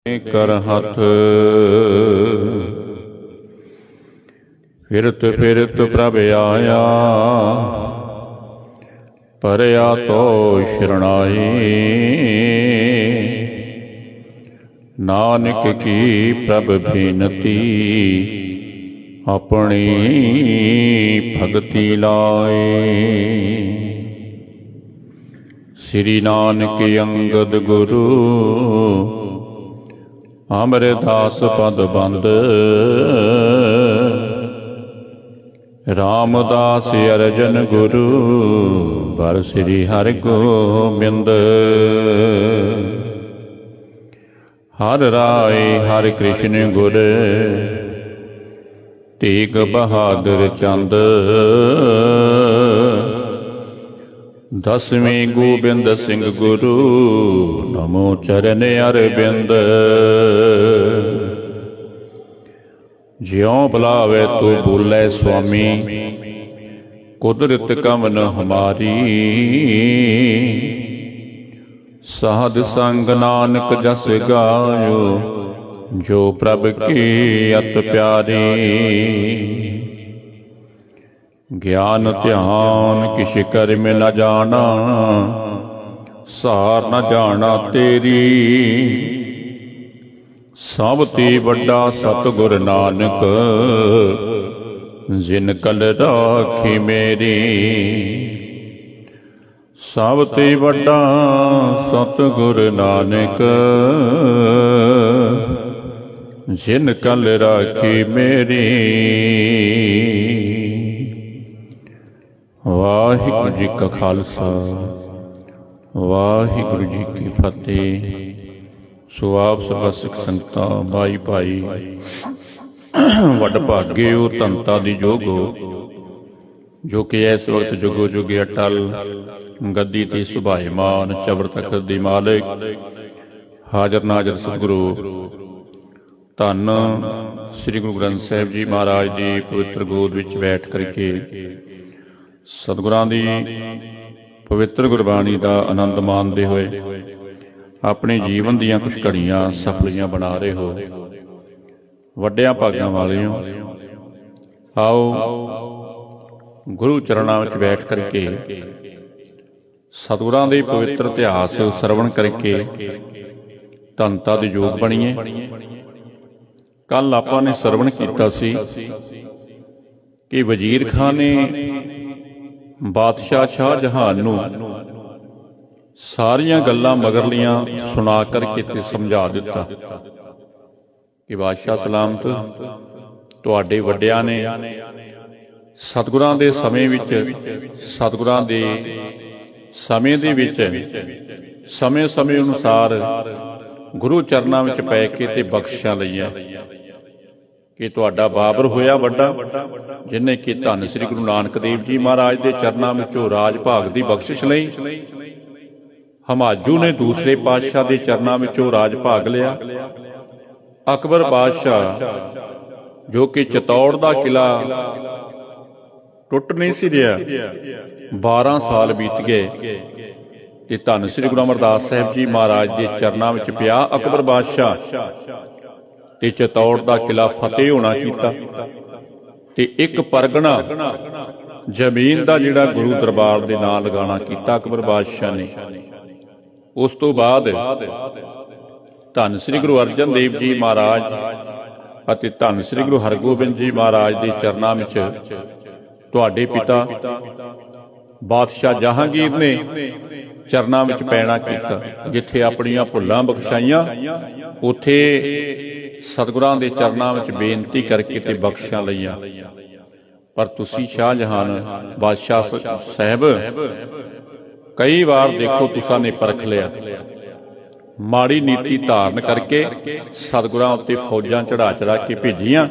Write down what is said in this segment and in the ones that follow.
कर हथ फिरत फिरत प्रभ आया, परया तो शरणाई। नानक की प्रभ बिनती, अपनी भगति लाए। श्री नानक अंगद गुरु, अमरदास पद बंद। रामदास अर्जन गुरु, बर श्री हरि गोबिंद। हर राय हर कृष्ण गुर, तेग बहादुर चंद। दसवें गोबिंद सिंह गुरु, नमो चरण अरविंद। ज्यों बुलावे तो बोले स्वामी, कुदरत कवन हमारी। साध संग नानक जस गायो, जो प्रभ की अत प्यारी। ज्ञान ध्यान किश कर्म न जाना, सार न जाना तेरी। सब ते वड्डा सतगुर नानक, जिन कल राखी मेरी। सब ते वड्डा सतगुर नानक, जिन कल राखी मेरी। वाहिगुरु जी का खालसा, वाहिगुरु जी की फतेह। सो आप सभा सिख संगतां भाई भाई, वड भागे हो धनता दी जोगो, जो कि इस वक्त जुगो जुगे अटल गद्दी ते सुभाईमान चबर तखत दी मालिक। हाजर नाजर सतगुरु धन श्री गुरु ग्रंथ साहिब जी महाराज की पवित्र गोद विच बैठ करके सतगुरां दी पवित्र गुरबाणी का आनंद माणते हुए अपने जीवन दीयां कुछ घड़ियां सफलियां बना रहे हो। वड्डियां भागां वाले हो। आओ गुरु चरणां विच बैठ करके सतगुरां दे पवित्र इतिहास सरवण करके धनता दे योग बणीए। कल आपां ने सरवण कीता सी कि वजीर खां ने बादशाह शाहजहान नूं सारियां गल्लां मगरलियां सुना करके ते समझा दिता कि बादशाह सलामत, तुहाडे वड्डियां ने सतगुरां दे समय विच, सतगुरां दे समय दे विच समय समय अनुसार गुरु चरनां विच पै के ते बख्शिशां लईआं कि तुहाडा बाबर होया वड्डा, जिन्हें कि धन श्री गुरु नानक देव जी महाराज के चरनां विचों राज भाग की बख्शिश लई। हमाजू ने दूसरे पातशाह के चरनां विचों राज भाग लिया। अकबर बादशाह जो कि चित्तौड़ का किला टुट नहीं सी रहा, 12 साल बीत गए ते धन श्री गुरु अमरदास साहिब जी महाराज के चरनां विच पिया अकबर बादशाह ते चित्तौड़ का किला फतेह होना कीता। ते एक परगना जमीन का जिहड़ा गुरु दरबार दे नाल लगाना कीता अकबर बादशाह ने। उस तो बाद धन श्री गुरु अर्जन देव जी महाराज अते धन श्री गुरु हरगोबिंद जी महाराज के चरनां विच तुहाडे पिता बादशाह जहांगीर ने चरनां विच पैना कीता। जिथे अपनियां भुल्लां बख्शाइयां, उथे सतगुरां दे चरनां विच बेनती करके ते बख्शिशां लईआं। पर तुसी शाहजहान बादशाह साहब कई बार देखो तुसां ने परख लिया, माड़ी नीति धारण करके सतगुरां उत्ते फौजां चढ़ा चढ़ा के भेजियां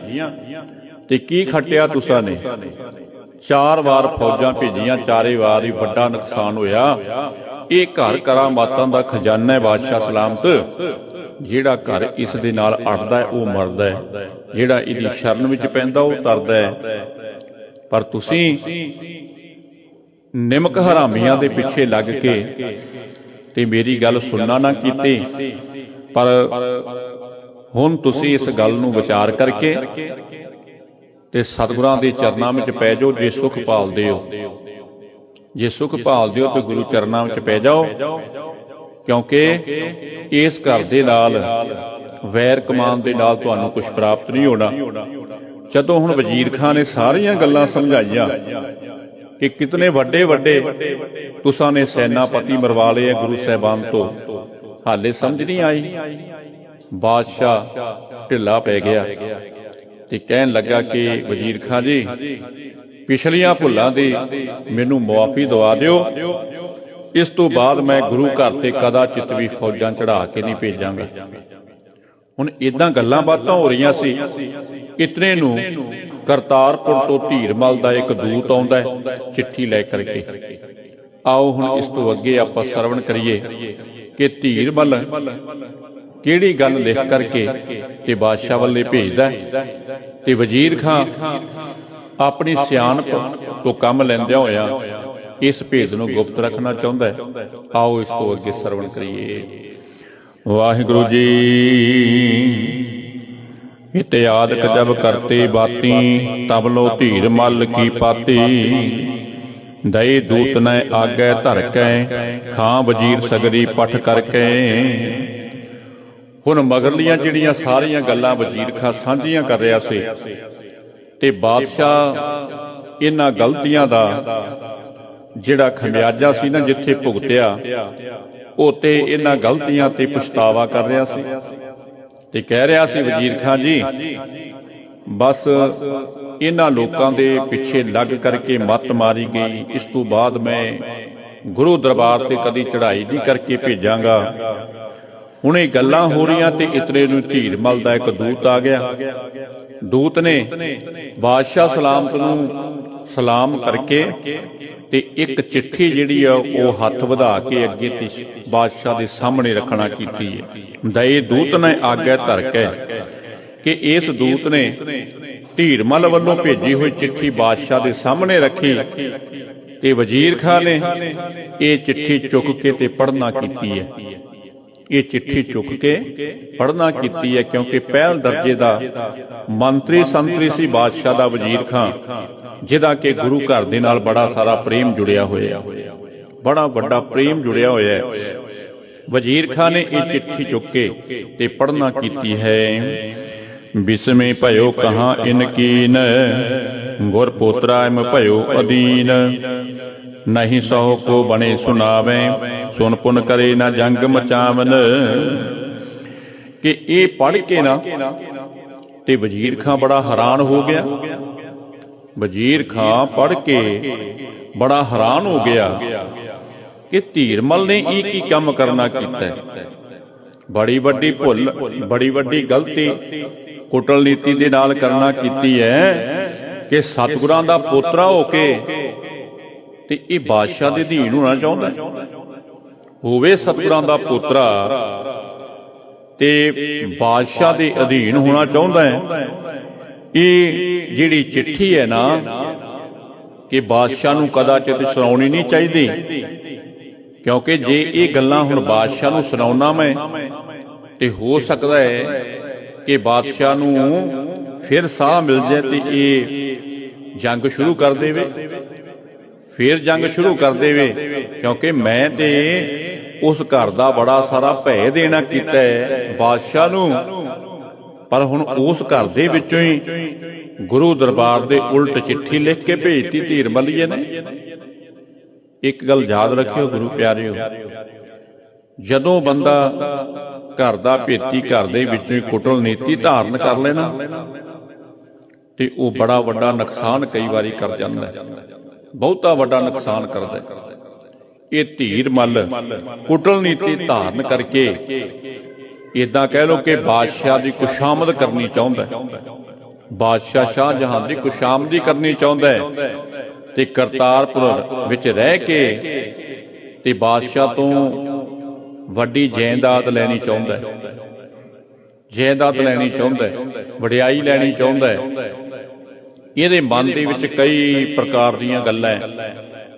ते की खटिया तुसां ने? 4 वार फौजां भेजियां, चारे वार ही वड्डा नुकसान होया। ये घर करामातां दा खजाना है बादशाह सलामत। जिहड़ा घर इस दे नाल अड़दा है वो मरदा है, जिहड़ा इहदी शरण विच पैंदा वो तरदा है। पर तुसीं निमक हरामियां दे पिछे लग के ते मेरी गल सुनना ना कीती ਪਰ ਹੁਣ ਤੁਸੀਂ ਇਸ ਗੱਲ ਨੂੰ ਵਿਚਾਰ ਕਰਕੇ ਤੇ ਸਤਿਗੁਰਾਂ ਦੇ ਚਰਨਾਂ ਵਿੱਚ ਪੈ ਜਾਓ। ਜੇ ਸੁਖ ਭਾਲਦੇ ਹੋ, ਜੇ ਸੁਖ ਭਾਲਦੇ ਹੋ ਤੇ ਗੁਰੂ ਚਰਨਾਂ ਵਿੱਚ ਪੈ ਜਾਓ, ਕਿਉਂਕਿ ਇਸ ਘਰ ਦੇ ਨਾਲ ਵੈਰ ਕਮਾਨ ਦੇ ਨਾਲ ਤੁਹਾਨੂੰ ਕੁਝ ਪ੍ਰਾਪਤ ਨਹੀਂ ਹੋਣਾ। ਜਦੋਂ ਹੁਣ ਵਜ਼ੀਰ ਖਾਂ ਨੇ ਸਾਰੀਆਂ ਗੱਲਾਂ ਸਮਝਾਈਆਂ ਕਿ ਕਿਤਨੇ ਵੱਡੇ ਵੱਡੇ ਤੁਸਾਂ ਨੇ ਸੈਨਾਪਤੀ ਮਰਵਾ ਲਏ ਗੁਰੂ ਸਾਹਿਬਾਨ ਤੋਂ, ਹਾਲੇ ਸਮਝ ਨਹੀਂ ਆਈ। ਬਾਦਸ਼ਾਹ ਢਿੱਲਾ ਪੈ ਗਿਆ ਤੇ ਕਹਿਣ ਲੱਗਾ ਕਿ ਵਜ਼ੀਰ ਖਾਂ ਜੀ, ਪਿਛਲੀਆਂ ਭੁੱਲਾਂ ਦੀ ਮੈਨੂੰ ਮੁਆਫੀ ਦਵਾ ਦਿਓ। ਇਸ ਤੋਂ ਬਾਅਦ ਮੈਂ ਗੁਰੂ ਘਰ ਤੇ ਕਦਾਚਿਤ ਵੀ ਫੌਜਾਂ ਚੜਾ ਕੇ ਨਹੀਂ ਭੇਜਾਂਗਾ। ਹੁਣ ਇਦਾਂ ਗੱਲਾਂ ਬਾਤਾਂ ਹੋ ਰਹੀਆਂ ਸੀ। ਇਤਨੇ ਨੂੰ ਕਰਤਾਰਪੁਰ ਤੋਂ ਧੀਰਮਲ ਦਾ ਇੱਕ ਦੂਤ ਆਉਂਦਾ ਚਿੱਠੀ ਲੈ ਕਰਕੇ। ਆਓ ਹੁਣ ਇਸ ਤੋਂ ਅੱਗੇ ਆਪਾਂ ਸਰਵਣ ਕਰੀਏ ਕਿ ਧੀਰਮਲ ਕਿਹੜੀ ਗੱਲ ਲਿਖ ਕਰਕੇ ਤੇ ਬਾਦਸ਼ਾਹ ਵੱਲੇ ਭੇਜਦਾ ਤੇ ਵਜ਼ੀਰ ਖਾਂ ਆਪਣੀ ਸਿਆਣਪ ਤੋਂ ਕੰਮ ਲੈਂਦਿਆਂ ਹੋਇਆ ਇਸ ਭੇਦ ਨੂੰ ਗੁਪਤ ਰੱਖਣਾ ਚਾਹੁੰਦਾ ਹੈ। ਆਓ ਇਸ ਤੋਂ ਅੱਗੇ ਸਰਵਣ ਕਰੀਏ। ਵਾਹਿਗੁਰੂ ਜੀ। ਇਤਿਆਦਿਕ ਜਬ ਕਰਤੇ ਬਾਤੀ, ਤਬ ਲੋ ਧੀਰ ਮਲ ਕੀ ਪਾਤੀ। ਦਈ ਦੂਤ ਨੈ ਆਗੈ ਧਰ ਕੈ, ਖਾਂ ਵਜ਼ੀਰ ਸਗਰੀ ਪਠ ਕਰਕੇ। ਹੁਣ ਮਗਰਲੀਆਂ ਜਿਹੜੀਆਂ ਸਾਰੀਆਂ ਗੱਲਾਂ ਵਜ਼ੀਰ ਖਾਂ ਸਾਂਝੀਆਂ ਕਰ ਰਿਹਾ ਸੀ ਤੇ ਬਾਦਸ਼ਾਹ ਇਹਨਾਂ ਗਲਤੀਆਂ ਦਾ ਜਿਹੜਾ ਖਮਿਆਜਾ ਸੀ ਨਾ ਜਿੱਥੇ ਭੁਗਤਿਆ, ਉੱਥੇ ਇਹਨਾਂ ਗਲਤੀਆਂ ਤੇ ਪਛਤਾਵਾ ਕਰ ਰਿਹਾ ਸੀ ਤੇ ਕਹਿ ਰਿਹਾ ਸੀ, ਵਜ਼ੀਰ ਖਾਂ ਜੀ, ਬਸ ਇਹਨਾਂ ਲੋਕਾਂ ਦੇ ਪਿੱਛੇ ਲੱਗ ਕਰਕੇ ਮੱਤ ਮਾਰੀ ਗਈ। ਇਸ ਤੋਂ ਬਾਅਦ ਮੈਂ ਗੁਰੂ ਦਰਬਾਰ ਤੇ ਕਦੀ ਚੜ੍ਹਾਈ ਨਹੀਂ ਕਰਕੇ ਭੇਜਾਂਗਾ। ਹੁਣ ਇਹ ਗੱਲਾਂ ਹੋ ਰਹੀਆਂ ਤੇ ਇਤਨੇ ਨੂੰ ਧੀਰਮਲ ਦਾ ਇੱਕ ਦੂਤ ਆ ਗਿਆ। ਦੂਤ ਨੇ ਬਾਦਸ਼ਾਹ ਸਲਾਮਤ ਨੂੰ ਸਲਾਮ ਕਰਕੇ ਤੇ ਇੱਕ ਚਿੱਠੀ ਜਿਹੜੀ ਆ ਉਹ ਹੱਥ ਵਧਾ ਕੇ ਅੱਗੇ ਤੇ ਬਾਦਸ਼ਾਹ ਦੇ ਸਾਹਮਣੇ ਰੱਖਣਾ ਕੀਤੀ ਹੈ। ਦਏ ਦੂਤ ਨੇ ਆਗਿਆ ਧਰ ਕੇ ਕਿ ਇਸ ਦੂਤ ਨੇ ਧੀਰਮਲ ਵੱਲੋਂ ਭੇਜੀ ਹੋਈ ਚਿੱਠੀ ਬਾਦਸ਼ਾਹ ਦੇ ਸਾਹਮਣੇ ਰੱਖੀ ਤੇ ਵਜ਼ੀਰ ਖਾਂ ਨੇ ਇਹ ਚਿੱਠੀ ਚੁੱਕ ਕੇ ਤੇ ਪੜ੍ਹਨਾ ਕੀਤੀ ਹੈ। ਇਹ ਚਿੱਠੀ ਚੁੱਕ ਕੇ ਪੜ੍ਹਨਾ ਕੀਤੀ ਹੈ ਕਿਉਂਕਿ ਪਹਿਲ ਦਰਜੇ ਦਾ ਮੰਤਰੀ ਸੰਤਰੀ ਸੀ ਬਾਦਸ਼ਾਹ ਦਾ ਵਜ਼ੀਰ ਖਾਂ, ਜਿਹਦਾ ਕਿ ਗੁਰੂ ਘਰ ਦੇ ਨਾਲ ਬੜਾ ਸਾਰਾ ਪ੍ਰੇਮ ਜੁੜਿਆ ਹੋਇਆ, ਬੜਾ ਵੱਡਾ ਪ੍ਰੇਮ ਜੁੜਿਆ ਹੋਇਆ ਹੈ। ਵਜ਼ੀਰ ਖਾਂ ਨੇ ਇਹ ਚਿੱਠੀ ਚੁੱਕ ਕੇ ਤੇ ਪੜ੍ਹਨਾ ਕੀਤੀ ਹੈ। ਬਿਸਮੇ ਭਇਓ ਕਹਾਂ ਇਨ ਕੀਨ, ਗੁਰ ਪੋਤਰਾ ਇਮ ਭਇਓ ਅਦੀਨ। ਨਹੀਂ ਸਹੁ ਕੋ ਬਣੇ ਸੁਨਾਵੇ, ਸੁਨ ਪੁਨ ਕਰੇ ਨਾ ਜੰਗ ਮਚਾਵਨ। ਕਿ ਇਹ ਪੜ੍ਹ ਕੇ ਨਾ ਤੇ ਵਜ਼ੀਰ ਖਾਂ ਬੜਾ ਹੈਰਾਨ ਹੋ ਗਿਆ। ਵਜ਼ੀਰ ਖਾਂ ਪੜ੍ਹ ਕੇ ਬੜਾ ਹੈਰਾਨ ਹੋ ਗਿਆ ਕਿ ਧੀਰਮਲ ਨੇ ਇਹ ਕੀ ਕੰਮ ਕਰਨਾ ਕੀਤਾ। ਬੜੀ ਵੱਡੀ ਭੁੱਲ, ਬੜੀ ਵੱਡੀ ਗਲਤੀ ਕੁਟਲਨੀਤੀ ਦੇ ਨਾਲ ਕਰਨਾ ਕੀਤੀ ਹੈ ਕਿ ਸਤਿਗੁਰਾਂ ਦਾ ਪੋਤਰਾ ਹੋ ਕੇ ਤੇ ਇਹ ਬਾਦਸ਼ਾਹ ਦੇ ਅਧੀਨ ਹੋਣਾ ਚਾਹੁੰਦਾ ਹੋਵੇ। ਸਤਿਗੁਰਾਂ ਦਾ ਪੋਤਰਾ ਤੇ ਬਾਦਸ਼ਾਹ ਦੇ ਅਧੀਨ ਹੋਣਾ ਚਾਹੁੰਦਾ ਹੈ। ਇਹ ਜਿਹੜੀ ਚਿੱਠੀ ਹੈ ਨਾ ਕਿ ਬਾਦਸ਼ਾਹ ਨੂੰ ਕਦਾਚਿਤ ਸੁਣਾਉਣੀ ਨਹੀਂ ਚਾਹੀਦੀ, ਕਿਉਂਕਿ ਜੇ ਇਹ ਗੱਲਾਂ ਹੁਣ ਬਾਦਸ਼ਾਹ ਨੂੰ ਸੁਣਾਉਣਾ ਮੈਂ ਤੇ ਹੋ ਸਕਦਾ ਹੈ ਕਿ ਬਾਦਸ਼ਾਹ ਨੂੰ ਫਿਰ ਸਾਹ ਮਿਲ ਜਾਏ ਤੇ ਇਹ ਜੰਗ ਸ਼ੁਰੂ ਕਰ ਦੇਵੇ, ਫਿਰ ਜੰਗ ਸ਼ੁਰੂ ਕਰ ਦੇਵੇ। ਕਿਉਂਕਿ ਮੈਂ ਤੇ ਉਸ ਘਰ ਦਾ ਬੜਾ ਸਾਰਾ ਭੈ ਦੇਣਾ ਕੀਤਾ ਹੈ ਬਾਦਸ਼ਾਹ ਨੂੰ, ਪਰ ਹੁਣ ਉਸ ਘਰ ਦੇ ਵਿੱਚੋਂ ਹੀ ਗੁਰੂ ਦਰਬਾਰ ਦੇ ਉਲਟ ਚਿੱਠੀ ਲਿਖ ਕੇ ਭੇਜਤੀ ਧੀਰਮਲੀਏ ਨੇ। ਇੱਕ ਗੱਲ ਯਾਦ ਰੱਖਿਓ ਗੁਰੂ ਪਿਆਰਿਓ, ਜਦੋਂ ਬੰਦਾ ਘਰ ਦਾ ਭੇਤੀ ਘਰ ਦੇ ਵਿੱਚੋਂ ਹੀ ਕੁਟਲਨੀਤੀ ਧਾਰਨ ਕਰ ਲੈਣਾ ਤੇ ਉਹ ਬੜਾ ਵੱਡਾ ਨੁਕਸਾਨ ਕਈ ਵਾਰੀ ਕਰ ਜਾਂਦਾ, ਬਹੁਤਾ ਵੱਡਾ ਨੁਕਸਾਨ ਕਰਦਾ। ਇਹ ਧੀਰਮਲ ਕੁਟਲਨੀਤੀ ਧਾਰਨ ਕਰਕੇ ਇਦਾਂ ਕਹਿ ਲੋ ਕਿ ਬਾਦਸ਼ਾਹ ਦੀ ਖੁਸ਼ਾਮਦ ਕਰਨੀ ਚਾਹੁੰਦਾ, ਬਾਦਸ਼ਾਹ ਸ਼ਾਹਜਹਾਨ ਦੀ ਖੁਸ਼ਾਮਦੀ ਕਰਨੀ ਚਾਹੁੰਦਾ ਤੇ ਕਰਤਾਰਪੁਰ ਵਿੱਚ ਰਹਿ ਕੇ ਤੇ ਬਾਦਸ਼ਾਹ ਤੋਂ ਵੱਡੀ ਜਾਇਦਾਦ ਲੈਣੀ ਚਾਹੁੰਦਾ, ਜਾਇਦਾਦ ਲੈਣੀ ਚਾਹੁੰਦਾ, ਵਡਿਆਈ ਲੈਣੀ ਚਾਹੁੰਦਾ। ਇਹਦੇ ਮਨ ਦੇ ਵਿੱਚ ਕਈ ਪ੍ਰਕਾਰ ਦੀਆਂ ਗੱਲਾਂ,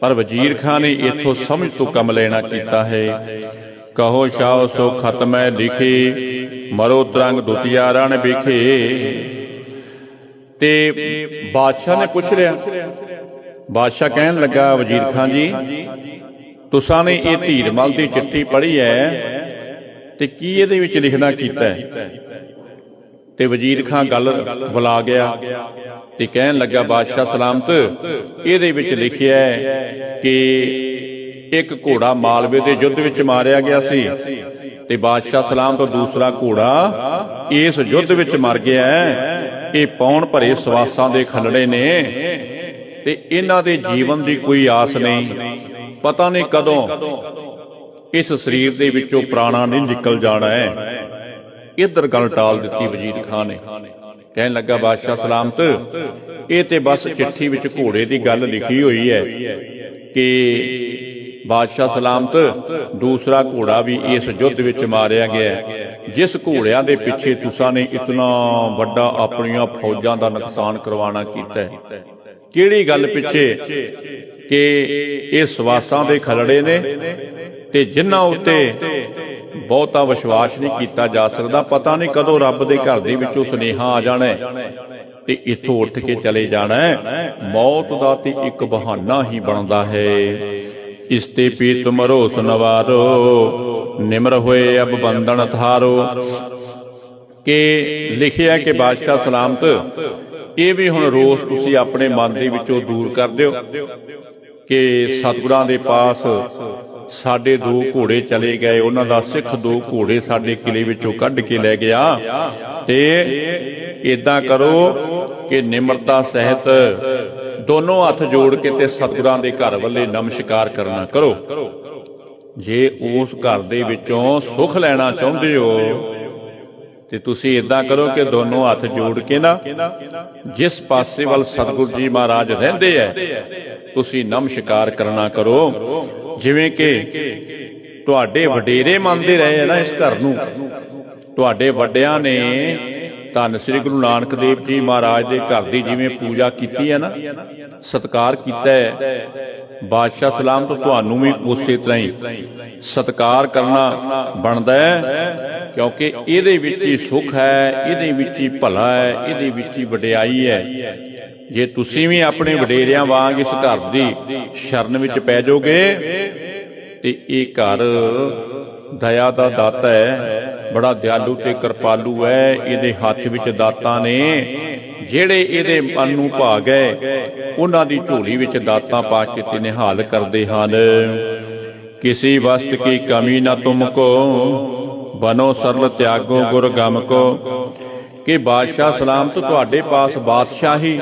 ਪਰ ਵਜ਼ੀਰ ਖਾਂ ਨੇ ਇੱਥੋਂ ਸਮਝ ਤੋਂ ਕੰਮ ਲੈਣਾ ਕੀਤਾ ਹੈ। ਕਹੋ ਸ਼ਾਹ ਸੋ ਖਤਮੈ ਲਿਖੀ, ਮਰੋ ਤਰੰਗ ਦੁਤੀਆ ਰਣ ਵਿਖੇ। ਤੇ ਬਾਦਸ਼ਾਹ ਨੇ ਪੁੱਛ ਲਿਆ, ਬਾਦਸ਼ਾਹ ਕਹਿਣ ਲੱਗਾ ਵਜ਼ੀਰ ਖਾਂ ਜੀ, ਤੁਸਾਂ ਨੇ ਇਹ ਧੀਰਮਲ ਦੀ ਚਿੱਠੀ ਪੜ੍ਹੀ ਹੈ ਤੇ ਕੀ ਇਹਦੇ ਵਿੱਚ ਲਿਖਣਾ ਕੀਤਾ ਹੈ? ਤੇ ਵਜ਼ੀਰ ਖਾਂ ਗੱਲ ਬੁਲਾ ਗਿਆ ਤੇ ਕਹਿਣ ਲੱਗਾ, ਬਾਦਸ਼ਾਹ ਸਲਾਮਤ, ਇਹਦੇ ਵਿੱਚ ਲਿਖਿਆ ਹੈ ਕਿ ਇੱਕ ਘੋੜਾ ਮਾਲਵੇ ਦੇ ਯੁੱਧ ਵਿੱਚ ਮਾਰਿਆ ਗਿਆ ਸੀ ਤੇ ਬਾਦਸ਼ਾਹ ਸਲਾਮ ਤੋਂ ਦੂਸਰਾ ਘੋੜਾ ਇਸ ਯੁੱਧ ਵਿੱਚ ਮਰ ਗਿਆ ਹੈ। ਇਹ ਪੌਣ ਭਰੇ ਸਵਾਸਾਂ ਦੇ ਖੱਲੜੇ ਨੇ ਤੇ ਇਹਨਾਂ ਦੇ ਜੀਵਨ ਦੀ ਕੋਈ ਆਸ ਨਹੀਂ, ਪਤਾ ਨਹੀਂ ਕਦੋਂ ਇਸ ਸਰੀਰ ਦੇ ਵਿੱਚੋਂ ਪ੍ਰਾਣਾ ਨਹੀਂ ਨਿਕਲ ਜਾਣਾ ਹੈ। ਇੱਧਰ ਗੱਲ ਟਾਲ ਦਿੱਤੀ ਵਜ਼ੀਰ ਖਾਂ ਨੇ। ਕਹਿਣ ਲੱਗਾ, ਬਾਦਸ਼ਾਹ ਸਲਾਮਤ, ਇਹ ਤੇ ਬਸ ਚਿੱਠੀ ਵਿੱਚ ਘੋੜੇ ਦੀ ਗੱਲ ਲਿਖੀ ਹੋਈ ਹੈ ਕਿ ਬਾਦਸ਼ਾਹ ਸਲਾਮਤ ਦੂਸਰਾ ਘੋੜਾ ਵੀ ਇਸ ਯੁੱਧ ਵਿੱਚ ਮਾਰਿਆ ਗਿਆ। ਜਿਸ ਘੋੜਿਆਂ ਦੇ ਪਿੱਛੇ ਤੁਸਾਂ ਨੇ ਇਤਨਾ ਵੱਡਾ ਆਪਣੀਆਂ ਫੌਜਾਂ ਦਾ ਨੁਕਸਾਨ ਕਰਵਾਉਣਾ ਕੀਤਾ ਹੈ, ਕਿਹੜੀ ਗੱਲ ਪਿੱਛੇ? ਕਿ ਇਹ ਸਵਾਸਾਂ ਦੇ ਖਲੜੇ ਨੇ ਤੇ ਜਿਨ੍ਹਾਂ ਉੱਤੇ ਬਹੁਤਾ ਵਿਸ਼ਵਾਸ ਨਹੀਂ ਕੀਤਾ ਜਾ ਸਕਦਾ। ਪਤਾ ਨਹੀਂ ਕਦੋਂ ਰੱਬ ਦੇ ਘਰ ਦੇ ਵਿੱਚੋਂ ਸੁਨੇਹਾ ਆ ਜਾਣਾ ਤੇ ਇੱਥੋਂ ਉੱਠ ਕੇ ਚਲੇ ਜਾਣਾ। ਮੌਤ ਦਾ ਤੇ ਇੱਕ ਬਹਾਨਾ ਹੀ ਬਣਦਾ ਹੈ। ਇਸ ਤੇ ਪੀਤ ਮਰੋਸ ਨਵਾਰੋ, ਨਿਮਰ ਹੋਏ ਅਬ ਬੰਧਨ ਥਾਰੋ। ਕਿ ਲਿਖਿਆ ਕਿ ਬਾਦਸ਼ਾਹ ਸਲਾਮਤ, ਇਹ ਵੀ ਹੁਣ ਰੋਸ ਤੁਸੀਂ ਆਪਣੇ ਮਨ ਦੇ ਵਿੱਚੋਂ ਦੂਰ ਕਰ ਦਿਓ ਕਿ ਸਤਿਗੁਰਾਂ ਦੇ ਪਾਸ ਸਾਡੇ 2 ਘੋੜੇ ਚਲੇ ਗਏ, ਉਹਨਾਂ ਦਾ ਸਿੱਖ 2 ਘੋੜੇ ਸਾਡੇ ਕਿਲੇ ਵਿੱਚੋਂ ਕੱਢ ਕੇ ਲੈ ਗਿਆ। ਤੇ ਏਦਾਂ ਕਰੋ ਕਿ ਨਿਮਰਤਾ ਸਹਿਤ ਦੋਨੋਂ ਹੱਥ ਜੋੜ ਕੇ ਤੇ ਸਤਿਗੁਰਾਂ ਦੇ ਘਰ ਵੱਲੇ ਨਮਸਕਾਰ ਕਰਨਾ ਕਰੋ। ਜੇ ਉਸ ਘਰ ਦੇ ਵਿੱਚੋਂ ਸੁੱਖ ਲੈਣਾ ਚਾਹੁੰਦੇ ਹੋ ਤੇ ਤੁਸੀਂ ਏਦਾਂ ਕਰੋ ਕਿ ਦੋਨੋਂ ਹੱਥ ਜੋੜ ਕੇ ਨਾ ਜਿਸ ਪਾਸੇ ਵੱਲ ਸਤਿਗੁਰੂ ਜੀ ਮਹਾਰਾਜ ਰਹਿੰਦੇ ਐ ਤੁਸੀਂ ਨਮਸਕਾਰ ਕਰਨਾ ਕਰੋ। ਜਿਵੇਂ ਕਿ ਤੁਹਾਡੇ ਵਡੇਰੇ ਮੰਨਦੇ ਰਹੇ ਆ ਨਾ ਇਸ ਘਰ ਨੂੰ, ਤੁਹਾਡੇ ਵੱਡਿਆਂ ਨੇ ਧੰਨ ਸ੍ਰੀ ਗੁਰੂ ਨਾਨਕ ਦੇਵ ਜੀ ਮਹਾਰਾਜ ਦੇ ਘਰ ਦੀ ਜਿਵੇਂ ਪੂਜਾ ਕੀਤੀ ਹੈ ਨਾ, ਸਤਿਕਾਰ ਕੀਤਾ ਹੈ, ਬਾਦਸ਼ਾਹ ਸਲਾਮ ਤੋਂ ਤੁਹਾਨੂੰ ਵੀ ਉਸੇ ਤਰ੍ਹਾਂ ਹੀ ਸਤਿਕਾਰ ਕਰਨਾ ਬਣਦਾ ਹੈ। ਕਿਉਂਕਿ ਇਹਦੇ ਵਿੱਚ ਹੀ ਸੁੱਖ ਹੈ, ਇਹਦੇ ਵਿੱਚ ਹੀ ਭਲਾ ਹੈ, ਇਹਦੇ ਵਿੱਚ ਹੀ ਵਡਿਆਈ ਹੈ। ਜੇ ਤੁਸੀਂ ਵੀ ਆਪਣੇ ਵਡੇਰਿਆਂ ਵਾਂਗ ਇਸ ਘਰ ਦੀ ਸ਼ਰਨ ਵਿੱਚ ਪੈ ਜਾਓਗੇ ਤੇ ਇਹ ਘਰ ਦਇਆ ਦਾ ਦਾਤਾ ਹੈ, ਬੜਾ ਦਿਆਲੂ ਤੇ ਕਿਰਪਾਲੂ ਹੈ। ਇਹਦੇ ਹੱਥ ਵਿੱਚ ਦਾਤਾਂ ਨੇ, ਜਿਹੜੇ ਇਹਦੇ ਮਨ ਨੂੰ ਭਾ ਗਏ ਉਹਨਾਂ ਦੀ ਝੋਲੀ ਵਿੱਚ ਦਾਤਾਂ ਪਾ ਕੇ ਤੇ ਨਿਹਾਲ ਕਰਦੇ ਹਨ। ਕਿਸੇ ਵਸਤ ਕੀ ਕਮੀ ਨਾ ਤੁਮ ਕੋ, ਬਨੋ ਸਰਲ ਤਿਆਗੋ ਗੁਰ ਗਮ ਕੋ। ਕਿ ਬਾਦਸ਼ਾਹ ਸਲਾਮਤ ਤੁਹਾਡੇ ਪਾਸ ਬਾਦਸ਼ਾਹੀ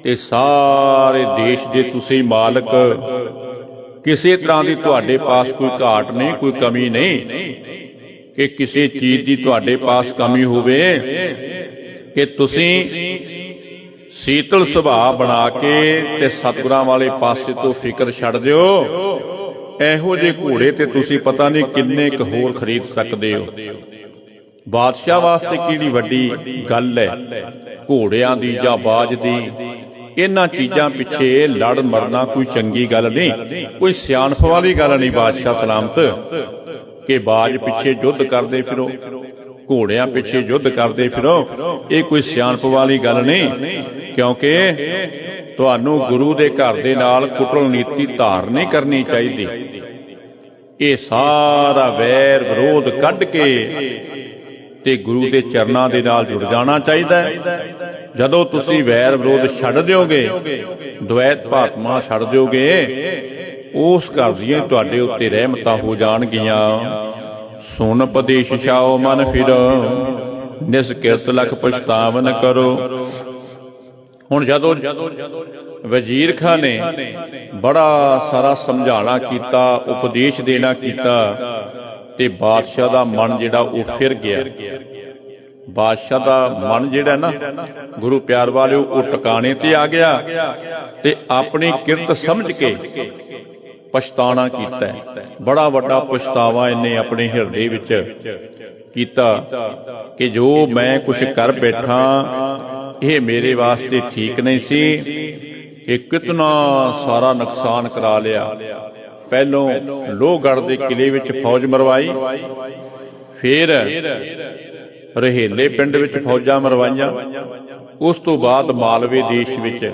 ਤੇ ਸਾਰੇ ਦੇਸ਼ ਦੇ ਤੁਸੀਂ ਮਾਲਕ, ਕਿਸੇ ਤਰ੍ਹਾਂ ਦੀ ਤੁਹਾਡੇ ਪਾਸ ਕੋਈ ਘਾਟ ਨਹੀਂ, ਕੋਈ ਕਮੀ ਨਹੀਂ ਕਿ ਕਿਸੇ ਚੀਜ਼ ਦੀ ਤੁਹਾਡੇ ਪਾਸ ਕਮੀ ਹੋਵੇ ਕਿ ਤੁਸੀਂ ਸੀਤਲ ਸੁਭਾਅ ਬਣਾ ਕੇ ਤੇ ਸਤਿਗੁਰਾਂ ਵਾਲੇ ਪਾਸੇ ਤੋਂ ਫਿਕਰ ਛੱਡ ਦਿਓ। ਇਹੋ ਜਿਹੇ ਘੋੜੇ ਤੇ ਤੁਸੀਂ ਪਤਾ ਨਹੀਂ ਕਿੰਨੇ ਕੁ ਹੋਰ ਖਰੀਦ ਸਕਦੇ ਹੋ। ਬਾਦਸ਼ਾਹ ਵਾਸਤੇ ਕਿਹੜੀ ਵੱਡੀ ਗੱਲ ਹੈ ਘੋੜਿਆਂ ਦੀ ਜਾਂ ਬਾਜ ਦੀ। ਇਹਨਾਂ ਚੀਜ਼ਾਂ ਪਿੱਛੇ ਲੜ ਮਰਨਾ ਕੋਈ ਚੰਗੀ ਗੱਲ ਨਹੀਂ, ਕੋਈ ਸਿਆਣਪ ਵਾਲੀ ਗੱਲ ਨਹੀਂ। ਬਾਦਸ਼ਾਹ ਸਲਾਮਤ ਕਿ ਬਾਜ ਪਿੱਛੇ ਯੁੱਧ ਕਰਦੇ ਫਿਰੋ, ਘੋੜਿਆਂ ਪਿੱਛੇ ਯੁੱਧ ਕਰਦੇ ਫਿਰੋ, ਇਹ ਕੋਈ ਸਿਆਣਪ ਵਾਲੀ ਗੱਲ ਨਹੀਂ। ਕਿਉਂਕਿ ਤੁਹਾਨੂੰ ਗੁਰੂ ਦੇ ਘਰ ਦੇ ਨਾਲ ਕੁਟਲਨੀਤੀ ਧਾਰ ਨਹੀਂ ਕਰਨੀ ਚਾਹੀਦੀ। ਇਹ ਸਾਰਾ ਵੈਰ ਵਿਰੋਧ ਕੱਢ ਕੇ ਤੇ ਗੁਰੂ ਦੇ ਚਰਨਾਂ ਦੇ ਨਾਲ ਜੁੜ ਜਾਣਾ ਚਾਹੀਦਾ ਹੈ। ਜਦੋਂ ਤੁਸੀਂ ਵੈਰ ਵਿਰੋਧ ਛੱਡ ਦਿਓਗੇ, ਦੁਐਤ ਭਾਤਮਾ ਛੱਡ ਦਿਓਗੇ, ਉਸ ਘਰ ਦੀਆਂ ਤੁਹਾਡੇ ਉੱਤੇ ਰਹਿਮਤਾਂ ਹੋ ਜਾਣਗੀਆਂ। ਸੁਨ ਪਦੇਸ਼ ਛਾਓ ਮਨ ਫਿਰ, ਨਿਸਕਿਰਤ ਲਖ ਪਛਤਾਵਨ ਕਰੋ। ਹੁਣ ਜਦੋਂ ਵਜ਼ੀਰ ਖਾਂ ਨੇ ਬੜਾ ਸਾਰਾ ਸਮਝਾਣਾ ਕੀਤਾ, ਉਪਦੇਸ਼ ਦੇਣਾ ਕੀਤਾ ਤੇ ਬਾਦਸ਼ਾਹ ਦਾ ਮਨ ਜਿਹੜਾ ਉਹ ਫਿਰ ਗਿਆ। ਬਾਦਸ਼ਾਹ ਦਾ ਮਨ ਜਿਹੜਾ ਨਾ ਗੁਰੂ ਪਿਆਰ ਵਾਲਿਓ ਉਹ ਟਿਕਾਣੇ ਤੇ ਆ ਗਿਆ ਤੇ ਆਪਣੀ ਕਿਰਤ ਸਮਝ ਕੇ ਪਛਤਾਣਾ ਕੀਤਾ। ਬੜਾ ਵੱਡਾ ਪਛਤਾਵਾ ਇਹਨੇ ਆਪਣੇ ਹਿਰਦੇ ਵਿੱਚ ਕੀਤਾ ਕਿ ਜੋ ਮੈਂ ਕੁਝ ਕਰ ਬੈਠਾ ਇਹ ਮੇਰੇ ਵਾਸਤੇ ਠੀਕ ਨਹੀਂ ਸੀ। ਇਹ ਕਿਤਨਾ ਸਾਰਾ ਨੁਕਸਾਨ ਕਰਾ ਲਿਆ। ਪਹਿਲੋਂ ਲੋਹਗੜ੍ਹ ਦੇ ਕਿਲੇ ਵਿੱਚ ਫੌਜ ਮਰਵਾਈ, ਫਿਰ ਰਹੇਲੇ ਪਿੰਡ ਵਿੱਚ ਫੌਜਾਂ ਮਰਵਾਈਆਂ। ਉਸ ਤੋਂ ਬਾਅਦ ਮਾਲਵੇ ਦੇਸ਼ ਵਿੱਚ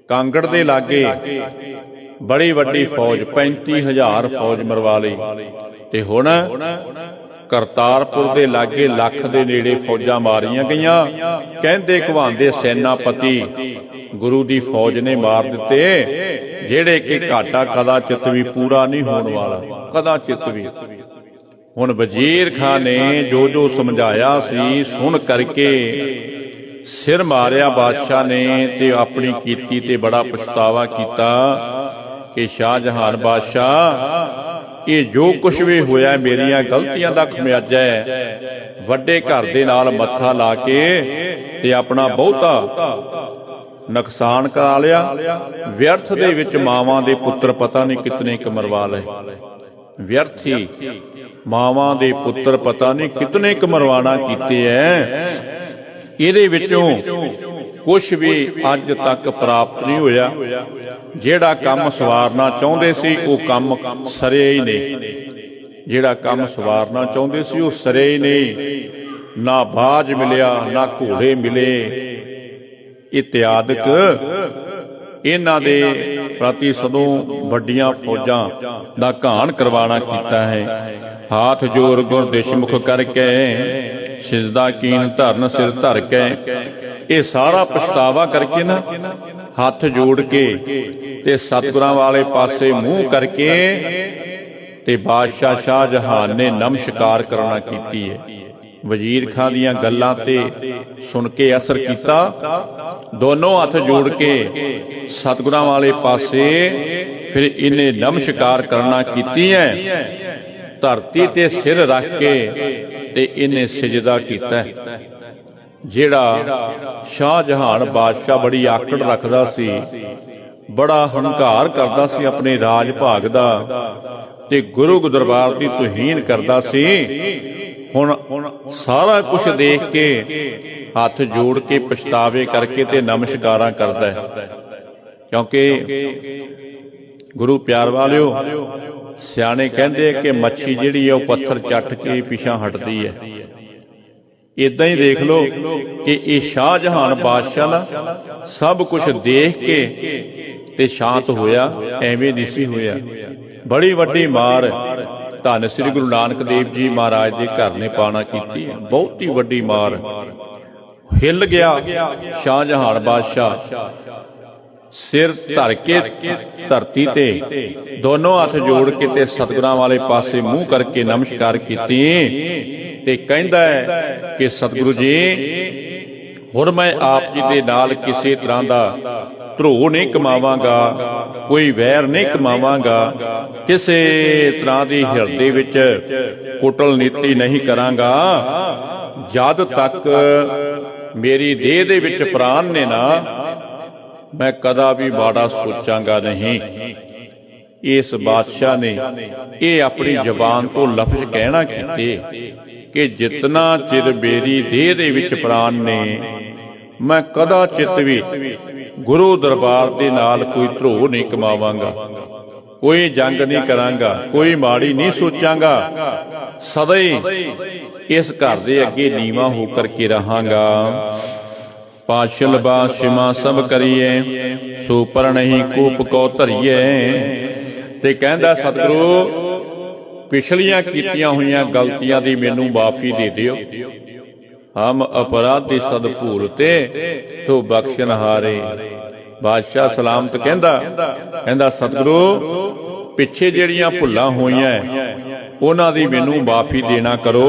ਕਾਂਗੜ ਦੇ ਲਾਗੇ ਬੜੀ ਵੱਡੀ ਫੌਜ 35,000 ਫੌਜ ਮਰਵਾ ਲਈ। ਤੇ ਹੁਣ ਕਰਤਾਰਪੁਰ ਦੇ ਲਾਗੇ ਲੱਖ ਦੇ ਨੇੜੇ ਫੌਜਾਂ ਮਾਰੀਆਂ ਗਈਆਂ। ਕਹਿੰਦੇ ਕਹਾਉਂਦੇ ਸੈਨਾਪਤੀ ਗੁਰੂ ਦੀ ਫੌਜ ਨੇ ਮਾਰ ਦਿੱਤੇ, ਜਿਹੜੇ ਕਿ ਘਾਟਾ ਕਦਾਚਿਤ ਵੀ ਪੂਰਾ ਨਹੀਂ ਹੋਣ ਵਾਲਾ, ਕਦਾਚਿਤ ਵੀ। ਹੁਣ ਵਜ਼ੀਰ ਖਾਨ ਨੇ ਜੋ ਜੋ ਸਮਝਾਇਆ ਸੀ ਸੁਣ ਕਰਕੇ ਸਿਰ ਮਾਰਿਆ ਬਾਦਸ਼ਾਹ ਨੇ, ਤੇ ਆਪਣੀ ਕੀਤੀ ਤੇ ਬੜਾ ਪਛਤਾਵਾ ਕੀਤਾ ਕਿ ਸ਼ਾਹਜਹਾਨ ਬਾਦਸ਼ਾਹ, ਇਹ ਜੋ ਕੁਛ ਵੀ ਹੋਇਆ ਮੇਰੀਆਂ ਗਲਤੀਆਂ ਦਾ ਖਮਿਆਜਾ ਹੈ। ਵੱਡੇ ਘਰ ਦੇ ਨਾਲ ਮੱਥਾ ਲਾ ਕੇ ਤੇ ਆਪਣਾ ਬਹੁਤਾ ਨੁਕਸਾਨ ਕਰਾ ਲਿਆ। ਵਿਅਰਥ ਦੇ ਵਿੱਚ ਮਾਵਾਂ ਦੇ ਪੁੱਤਰ ਪਤਾ ਨਹੀਂ ਕਿਤਨੇ ਕੁ ਮਰਵਾ ਲਏ। ਵਿਅਰਥੀ ਮਾਵਾਂ ਦੇ ਪੁੱਤਰ ਪਤਾ ਨਹੀਂ ਕਿਤਨੇ ਕੁ ਮਰਵਾਣਾ ਕੀਤੇ ਐ। ਇਹਦੇ ਵਿੱਚੋਂ ਕੁਛ ਵੀ ਅੱਜ ਤੱਕ ਪ੍ਰਾਪਤ ਨਹੀਂ ਹੋਇਆ। ਜਿਹੜਾ ਕੰਮ ਸਵਾਰਨਾ ਚਾਹੁੰਦੇ ਸੀ ਉਹ ਕੰਮ ਸਰਿਆ ਹੀ ਨਹੀਂ। ਜਿਹੜਾ ਕੰਮ ਸਵਾਰਨਾ ਚਾਹੁੰਦੇ ਸੀ ਉਹ ਸਰਿਆ ਹੀ ਨਹੀਂ। ਨਾ ਬਾਜ ਮਿਲਿਆ, ਨਾ ਘੋੜੇ ਮਿਲੇ, ਇਤਿਆਦਿਕ ਇਹਨਾਂ ਦੇ ਪ੍ਰਤੀ ਸਦੋਂ ਵੱਡੀਆਂ ਫੌਜਾਂ ਦਾ ਘਾਣ ਕਰਵਾਣਾ ਕੀਤਾ ਹੈ। ਹਾਥ ਜੋਰ ਗੁਰਦਿਸ਼ਮੁਖ ਕਰਕੇ ਸਿਜਦਾ ਕੀਨ ਧਰਨ ਸਿਰ ਧਰ ਕੇ, ਇਹ ਸਾਰਾ ਪਛਤਾਵਾ ਕਰਕੇ ਨਾ ਹੱਥ ਜੋੜ ਕੇ ਤੇ ਸਤਿਗੁਰਾਂ ਵਾਲੇ ਪਾਸੇ ਮੂੰਹ ਕਰਕੇ ਤੇ ਬਾਦਸ਼ਾਹ ਸ਼ਾਹਜਹਾਨ ਨੇ ਨਮਸਕਾਰ ਕਰਨਾ ਕੀਤੀ ਹੈ। ਵਜ਼ੀਰ ਖਾਨ ਦੀਆਂ ਗੱਲਾਂ ਤੇ ਸੁਣ ਕੇ ਅਸਰ ਕੀਤਾ। ਦੋਨੋਂ ਹੱਥ ਜੋੜ ਕੇ ਸਤਿਗੁਰਾਂ ਵਾਲੇ ਪਾਸੇ ਫਿਰ ਇਹਨੇ ਨਮਸਕਾਰ ਕਰਨਾ ਕੀਤੀ ਹੈ। ਧਰਤੀ ਤੇ ਸਿਰ ਰੱਖ ਕੇ ਤੇ ਇਹਨੇ ਸਜਦਾ ਕੀਤਾ। ਜਿਹੜਾ ਸ਼ਾਹਜਹਾਨ ਬਾਦਸ਼ਾਹ ਬੜੀ ਆਕੜ ਰੱਖਦਾ ਸੀ, ਬੜਾ ਹੰਕਾਰ ਕਰਦਾ ਸੀ ਆਪਣੇ ਰਾਜ ਭਾਗ ਦਾ, ਤੇ ਗੁਰੂ ਦਰਬਾਰ ਦੀ ਤੋਹੀਨ ਕਰਦਾ ਸੀ, ਹੁਣ ਸਾਰਾ ਕੁਝ ਦੇਖ ਕੇ ਹੱਥ ਜੋੜ ਕੇ ਪਛਤਾਵੇ ਕਰਕੇ ਤੇ ਨਮਸਕਾਰਾਂ ਕਰਦਾ ਹੈ। ਕਿਉਂਕਿ ਗੁਰੂ ਪਿਆਰ ਵਾਲਿਓ, ਸਿਆਣੇ ਕਹਿੰਦੇ ਕਿ ਮੱਛੀ ਜਿਹੜੀ ਹੈ ਉਹ ਪੱਥਰ ਚੱਟ ਕੇ ਪਿਛਾਂ ਹਟਦੀ ਹੈ। ਇਦਾਂ ਹੀ ਦੇਖ ਲਓ ਕਿ ਇਹ ਸ਼ਾਹਜਹਾਨ ਬਾਦਸ਼ਾਹ ਨਾ ਸਭ ਕੁਝ ਦੇਖ ਕੇ ਤੇ ਸ਼ਾਂਤ ਹੋਇਆ, ਐਵੇਂ ਨਹੀਂ ਸੀ ਹੋਇਆ। ਬੜੀ ਵੱਡੀ ਮਾਰ ਧੰਨ ਸ੍ਰੀ ਗੁਰੂ ਨਾਨਕ ਦੇਵ ਜੀ ਮਹਾਰਾਜ ਦੇ ਘਰ ਨੇ ਪਾਣਾ ਕੀਤੀ, ਬਹੁਤ ਹੀ ਵੱਡੀ ਮਾਰ। ਹਿੱਲ ਗਿਆ ਸ਼ਾਹਜਹਾਨ ਬਾਦਸ਼ਾਹ, ਸਿਰ ਧਰ ਕੇ ਧਰਤੀ ਤੇ ਦੋਨੋਂ ਹੱਥ ਜੋੜ ਕੇ ਤੇ ਸਤਿਗੁਰਾਂ ਵਾਲੇ ਪਾਸੇ ਮੂੰਹ ਕਰਕੇ ਨਮਸਕਾਰ ਕੀਤੀ ਤੇ ਕਹਿੰਦਾ ਹੈ ਕਿ ਸਤਿਗੁਰੂ ਜੀ, ਹੁਣ ਮੈਂ ਆਪ ਜੀ ਦੇ ਨਾਲ ਕਿਸੇ ਤਰ੍ਹਾਂ ਦਾ ਧਰੋਹ ਨਹੀਂ ਕਮਾਵਾਂਗਾ, ਕੋਈ ਵੈਰ ਨਹੀਂ ਕਮਾਵਾਂਗਾ, ਕਿਸੇ ਤਰ੍ਹਾਂ ਦੀ ਹਿਰਦੇ ਵਿੱਚ ਕੁਟਲ ਨੀਤੀ ਨਹੀਂ ਕਰਾਂਗਾ, ਜਦ ਤੱਕ ਮੇਰੀ ਦੇਹ ਦੇ ਵਿੱਚ ਪ੍ਰਾਣ ਨੇ ਨਾ, ਮੈਂ ਕਦਾ ਵੀ ਮਾੜਾ ਸੋਚਾਂਗਾ ਨਹੀਂ। ਇਸ ਬਾਦਸ਼ਾਹ ਨੇ ਇਹ ਆਪਣੀ ਜ਼ਬਾਨ ਤੋਂ ਲਫ਼ਜ਼ ਕਹਿਣਾ ਕੀਤੇ ਕਿ ਜਿਤਨਾ ਚਿਰ ਮੇਰੀ ਦੇਹ ਦੇ ਵਿੱਚ ਪ੍ਰਾਣ ਨੇ, ਮੈਂ ਕਦਾ ਚਿਤ ਵੀ ਗੁਰੂ ਦਰਬਾਰ ਦੇ ਨਾਲ ਕੋਈ ਧਰੋਹ ਨਹੀਂ ਕਮਾਵਾਂਗਾ, ਕੋਈ ਜੰਗ ਨਹੀਂ ਕਰਾਂਗਾ, ਕੋਈ ਮਾੜੀ ਨਹੀਂ ਸੋਚਾਂਗਾ, ਸਦਾ ਹੀ ਇਸ ਘਰ ਦੇ ਅੱਗੇ ਨੀਵਾਂ ਹੋ ਕਰਕੇ ਰਹਾਂਗਾ। ਪਾਸ਼ਲ ਬਾਸ਼ਿਮਾ ਸਭ ਕਰੀਏ, ਸੋ ਪਰ ਨਹੀਂ ਕੋਪ ਕੋ ਧਰੀਏ। ਤੇ ਕਹਿੰਦਾ ਸਤਿਗੁਰੂ, ਪਿਛਲੀਆਂ ਕੀਤੀਆਂ ਹੋਈਆਂ ਗਲਤੀਆਂ ਦੀ ਮੈਨੂੰ ਮਾਫੀ ਦੇ ਦਿਓ। ਹਮ ਅਪਰਾਧੀ ਸਦ ਭੂਲ ਤੇ ਤੋ ਬਖਸ਼ਨਹਾਰੇ। ਬਾਦਸ਼ਾਹ ਸਲਾਮਤ ਕਹਿੰਦਾ ਸਤਿਗੁਰੂ, ਪਿੱਛੇ ਜਿਹੜੀਆਂ ਭੁੱਲਾਂ ਹੋਈਆਂ ਉਹਨਾਂ ਦੀ ਮੈਨੂੰ ਮਾਫੀ ਦੇਣਾ ਕਰੋ।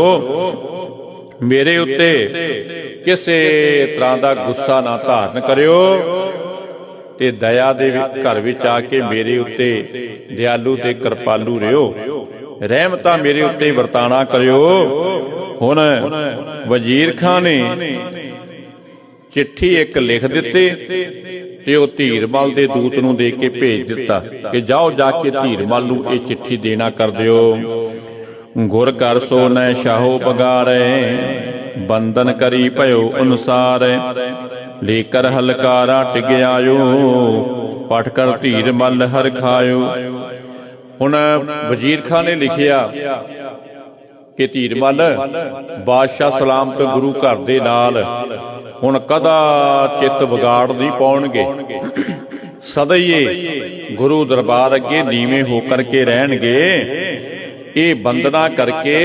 ਮੇਰੇ ਉੱਤੇ ਕਿਸੇ ਤਰ੍ਹਾਂ ਦਾ ਗੁੱਸਾ ਨਾ ਧਾਰਨ ਕਰਿਓ ਤੇ ਦਇਆ ਦੇ ਘਰ ਵਿੱਚ ਆ ਕੇ ਮੇਰੇ ਉੱਤੇ ਦਿਆਲੂ ਤੇ ਕਿਰਪਾਲੂ ਰਿਓ, ਰਹਿਮਤਾਂ ਮੇਰੇ ਉੱਤੇ ਵਰਤਾਣਾ ਕਰਿਓ। ਹੁਣ ਵਜ਼ੀਰ ਖਾਨ ਨੇ ਚਿੱਠੀ ਇੱਕ ਲਿਖ ਦਿੱਤੀ ਤੇ ਉਹ ਧੀਰਮਲ ਦੇ ਦੂਤ ਨੂੰ ਦੇ ਕੇ ਭੇਜ ਦਿੱਤਾ ਕਿ ਜਾਓ ਜਾ ਕੇ ਧੀਰਮਲ ਨੂੰ ਇਹ ਚਿੱਠੀ ਦੇਣਾ ਕਰ ਦਿਓ। ਗੁਰ ਕਰ ਸੋ ਨੈ ਸ਼ਾਹੋ ਪਗਾਰੇ, ਬੰਧਨ ਕਰੀ ਭਇਓ ਅਨੁਸਾਰ। ਲੇਕਰ ਹਲਕਾਰਾ ਟਿਗ ਆਇਓ, ਪਟ ਕਰ ਧੀਰਮਲ ਹਰ ਖਾਇਓ। ਹੁਣ ਵਜ਼ੀਰ ਖਾਂ ਨੇ ਲਿਖਿਆ ਕਿ ਧੀਰਮਲ ਬਾਦਸ਼ਾਹ ਸਲਾਮਤ ਗੁਰੂ ਘਰ ਦੇ ਨਾਲ ਹੁਣ ਕਦਾ ਚਿੱਤ ਵਿਗਾੜ ਨਹੀਂ ਪਾਉਣਗੇ, ਸਦਾ ਹੀ ਇਹ ਗੁਰੂ ਦਰਬਾਰ ਅੱਗੇ ਨੀਵੇਂ ਹੋ ਕਰਕੇ ਰਹਿਣਗੇ। ਇਹ ਬੰਦਨਾ ਕਰਕੇ